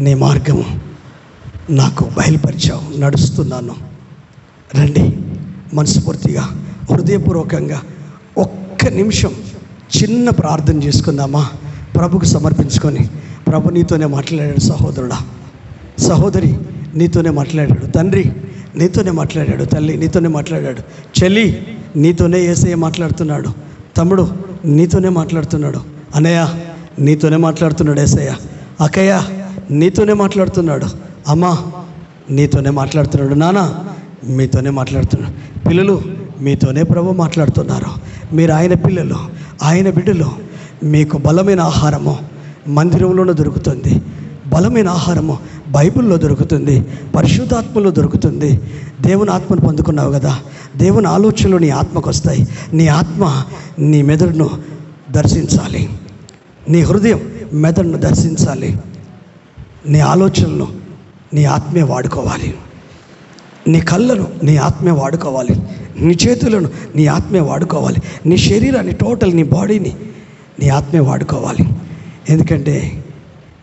నీ మార్గము నాకు బయలుపరిచావు, నడుస్తున్నాను. రండి, మనస్ఫూర్తిగా హృదయపూర్వకంగా ఒక్క నిమిషం చిన్న ప్రార్థన చేసుకుందామా? ప్రభుకు సమర్పించుకొని, ప్రభు నీతోనే మాట్లాడాడు, సహోదరుడా సహోదరి నీతోనే మాట్లాడాడు, తండ్రి నీతోనే మాట్లాడాడు, తల్లి నీతోనే మాట్లాడాడు, చెల్లి నీతోనే యేసయ్య మాట్లాడుతున్నాడు, తమ్ముడు నీతోనే మాట్లాడుతున్నాడు, అన్నయ్య నీతోనే మాట్లాడుతున్నాడు యేసయ్య, అక్కయ్య నీతోనే మాట్లాడుతున్నాడు, అమ్మ నీతోనే మాట్లాడుతున్నాడు, నాన్న మీతోనే మాట్లాడుతున్నాడు, పిల్లలు మీతోనే ప్రభు మాట్లాడుతున్నారు. మీరు ఆయన పిల్లలు, ఆయన బిడ్డలు. మీకు బలమైన ఆహారము మందిరంలోనే దొరుకుతుంది, బలమైన ఆహారము బైబిల్లో దొరుకుతుంది, పరిశుద్ధాత్మలో దొరుకుతుంది. దేవుని ఆత్మను పొందుకున్నావు కదా, దేవుని ఆలోచనలు నీ ఆత్మకు వస్తాయి. నీ ఆత్మ నీ మెదడును దర్శించాలి, నీ హృదయం మెదడును దర్శించాలి. నీ ఆలోచనలు నీ ఆత్మే వాడుకోవాలి. నీ కళ్ళను నీ ఆత్మే వాడుకోవాలి, నీ చేతులను నీ ఆత్మే వాడుకోవాలి, నీ శరీరాన్ని టోటల్ నీ బాడీని నీ ఆత్మే వాడుకోవాలి. ఎందుకంటే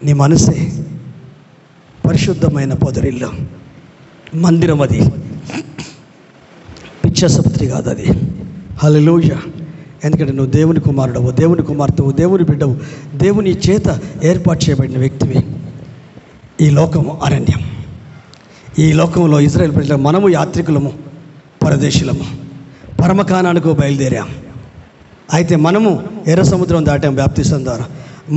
నీ మనసే పరిశుద్ధమైన పొదరిల్లు, మందిరం. అది పిచ్చసపత్రి కాదు, అది హల్లెలూయా. ఎందుకంటే నువ్వు దేవుని కుమారుడవు, దేవుని కుమార్తెవు, దేవుని బిడ్డవు, దేవుని చేత ఏర్పాటు చేయబడిన వ్యక్తివి. ఈ లోకము అరణ్యం. ఈ లోకంలో ఇజ్రాయేల్ ప్రజలు మనము యాత్రికులము, పరదేశులము, పరమకానానికి బయలుదేరాం. అయితే మనము ఎర్ర సముద్రం దాటాం బాప్తిసం ద్వారా.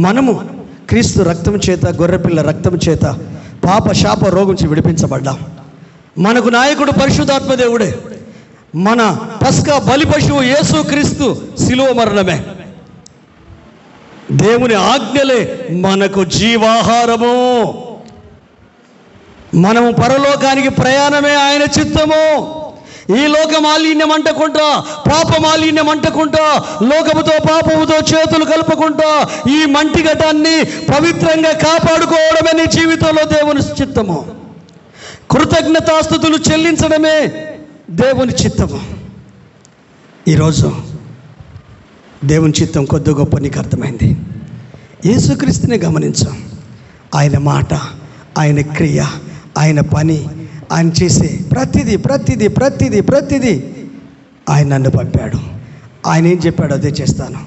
మనము క్రీస్తు రక్తం చేత, గొర్రెపిల్ల రక్తం చేత పాప శాప రోగం నుంచి విడిపించబడ్డాం. మనకు నాయకుడు పరిశుద్ధాత్మ దేవుడే. మన పస్కా బలి పశువు యేసు క్రీస్తు శిలువ మరణమే. దేవుని ఆజ్ఞలే మనకు జీవాహారము. మనము పరలోకానికి ప్రయాణమే ఆయన చిత్తము. ఈ లోక మాలిన్యం అంటకుంటా, పాప మాలిన్యం అంటకుంటా, లోకముతో పాపముతో చేతులు కలుపుకుంటా ఈ మంటి ఘటాన్ని పవిత్రంగా కాపాడుకోవడమే నీ జీవితంలో దేవుని చిత్తము. కృతజ్ఞతాస్తుతులు చెల్లించడమే దేవుని చిత్తము. ఈరోజు దేవుని చిత్తం కొద్ది గొప్ప నీకు అర్థమైంది. యేసుక్రీస్తుని గమనించాం. ఆయన మాట, ఆయన క్రియ, ఆయన పని, ఆయన చేసే ప్రతిదీ ఆయన నన్ను పంపాడు. ఆయన ఏం చెప్పాడు అదే చేస్తాను.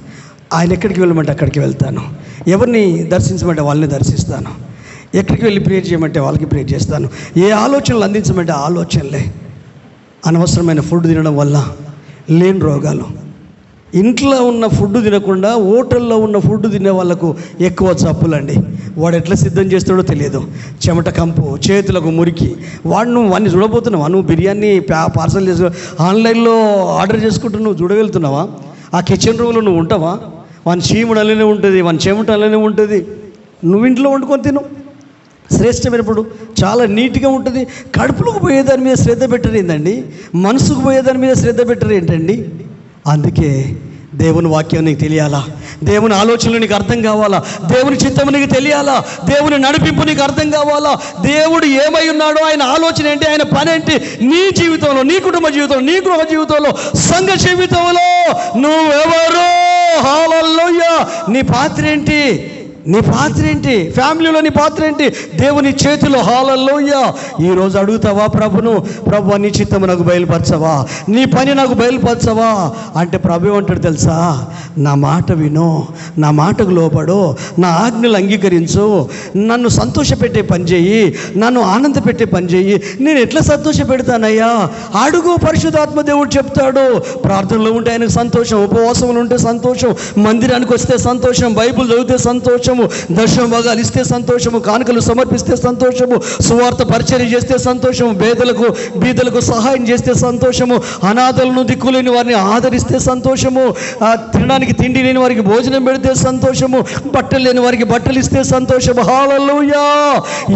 ఆయన ఎక్కడికి వెళ్ళమంటే అక్కడికి వెళ్తాను. ఎవరిని దర్శించమంటే వాళ్ళని దర్శిస్తాను. ఎక్కడికి వెళ్ళి ప్రేయర్ చేయమంటే వాళ్ళకి ప్రేయర్ చేస్తాను. ఏ ఆలోచనలు అందించమంటే ఆలోచనలే. అనవసరమైన ఫుడ్ తినడం వల్ల లేని రోగాలు. ఇంట్లో ఉన్న ఫుడ్ తినకుండా హోటల్లో ఉన్న ఫుడ్ తినే వాళ్ళకు ఎక్కువ జబ్బులండి. వాడు ఎట్లా సిద్ధం చేస్తాడో తెలియదు. చెమట కంపు, చేతులకు మురికి. వాడిని చూడబోతున్నావా? నువ్వు బిర్యానీ పార్సల్ చేసి ఆన్లైన్లో ఆర్డర్ చేసుకుంటూ నువ్వు చూడగలుగుతున్నావా? ఆ కిచెన్ రూమ్లో నువ్వు ఉంటావా? వాని చీముడు అలానే ఉంటుంది, వాని చెమట అలానే ఉంటుంది. నువ్వు ఇంట్లో వండుకొని తిను, శ్రేష్టమైనప్పుడు చాలా నీట్గా ఉంటుంది. కడుపులకు పోయేదాని మీద శ్రద్ధ పెట్టరు ఏంటండి? మనసుకు పోయేదాని మీద శ్రద్ధ పెట్టరు ఏంటండి? అందుకే దేవుని వాక్యం నీకు తెలియాలా, దేవుని ఆలోచనలు నీకు అర్థం కావాలా, దేవుని చిత్తము నీకు తెలియాలా, దేవుని నడిపింపు నీకు అర్థం కావాలా. దేవుడు ఏమై ఉన్నాడో, ఆయన ఆలోచన ఏంటి, ఆయన పని ఏంటి నీ జీవితంలో, నీ కుటుంబ జీవితంలో, నీ గృహ జీవితంలో, సంఘ జీవితంలో నువ్వెవరు? హల్లెలూయా. నీ పాత్ర ఏంటి? ఫ్యామిలీలో నీ పాత్ర ఏంటి? దేవుని చేతిలో. హల్లెలూయా. ఈరోజు అడుగుతావా ప్రభును, ప్రభు నీ చిత్తము నాకు బయలుపరచవా, నీ పని నాకు బయలుపరచవా అంటే ప్రభు అంటాడు తెలుసా? నా మాట విను, నా మాటకు లోపడు, నా ఆజ్ఞలు అంగీకరించు, నన్ను సంతోషపెట్టే పని చేయి, నన్ను ఆనంద పెట్టే పని చేయి. నేను ఎట్లా సంతోషపెడతానయ్యా? అడుగు. పరిశుద్ధాత్మ దేవుడు చెప్తాడు. ప్రార్థనలో ఉంటే ఆయనకు సంతోషం, ఉపవాసంలో ఉంటే సంతోషం, మందిరానికి వస్తే సంతోషం, బైబిల్ చదివితే సంతోషం, దర్శన భాగాలు ఇస్తే సంతోషము, కానుకలు సమర్పిస్తే సంతోషము, సువార్త పరిచర్య చేస్తే సంతోషము, బీదలకు సహాయం చేస్తే సంతోషము, అనాథలను దిక్కులేని వారిని ఆదరిస్తే సంతోషము, తినడానికి తిండి లేని వారికి భోజనం పెడితే సంతోషము, బట్టలు లేని వారికి బట్టలు ఇస్తే సంతోషము. హల్లెలూయా.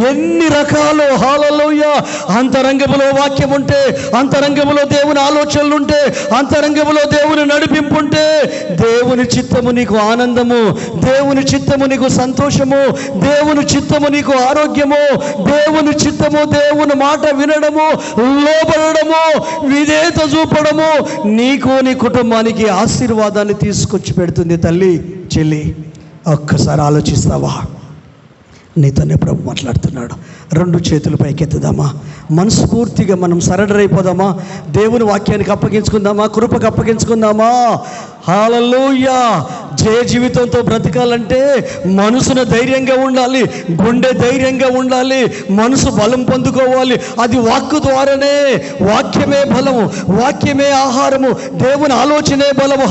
ఎన్ని రకాలు. హల్లెలూయా. అంతరంగములో వాక్యం ఉంటే, అంతరంగములో దేవుని ఆలోచనలు ఉంటే, అంతరంగములో దేవుని నడిపింపు ఉంటే దేవుని చిత్తము నీకు ఆనందము, దేవుని చిత్తము నీకు సంతోషము, దేవుని చిత్తము నీకు ఆరోగ్యము, దేవుని చిత్తము దేవుని మాట వినడము, లోబడము, విధేయత చూపడము నీకు, నీ కుటుంబానికి ఆశీర్వాదాన్ని తీసుకొచ్చి పెడుతుంది. తల్లి, చెల్లి, ఒక్కసారి ఆలోచిస్తావా? నీతోనే ప్రభు మాట్లాడుతున్నాడు. రెండు చేతులు పైకెత్తుదామా? మనస్ఫూర్తిగా మనం సరెండర్ అయిపోదామా? దేవుని వాక్యానికి అప్పగించుకుందామా? కృపకు అప్పగించుకుందామా? హల్లెలూయా. జయ జీవితంతో బ్రతకాలంటే మనసున ధైర్యంగా ఉండాలి, గుండె ధైర్యంగా ఉండాలి, మనసు బలం పొందుకోవాలి. అది వాక్కు ద్వారానే. వాక్యమే బలము, వాక్యమే ఆహారము, దేవుని ఆలోచనే బలము.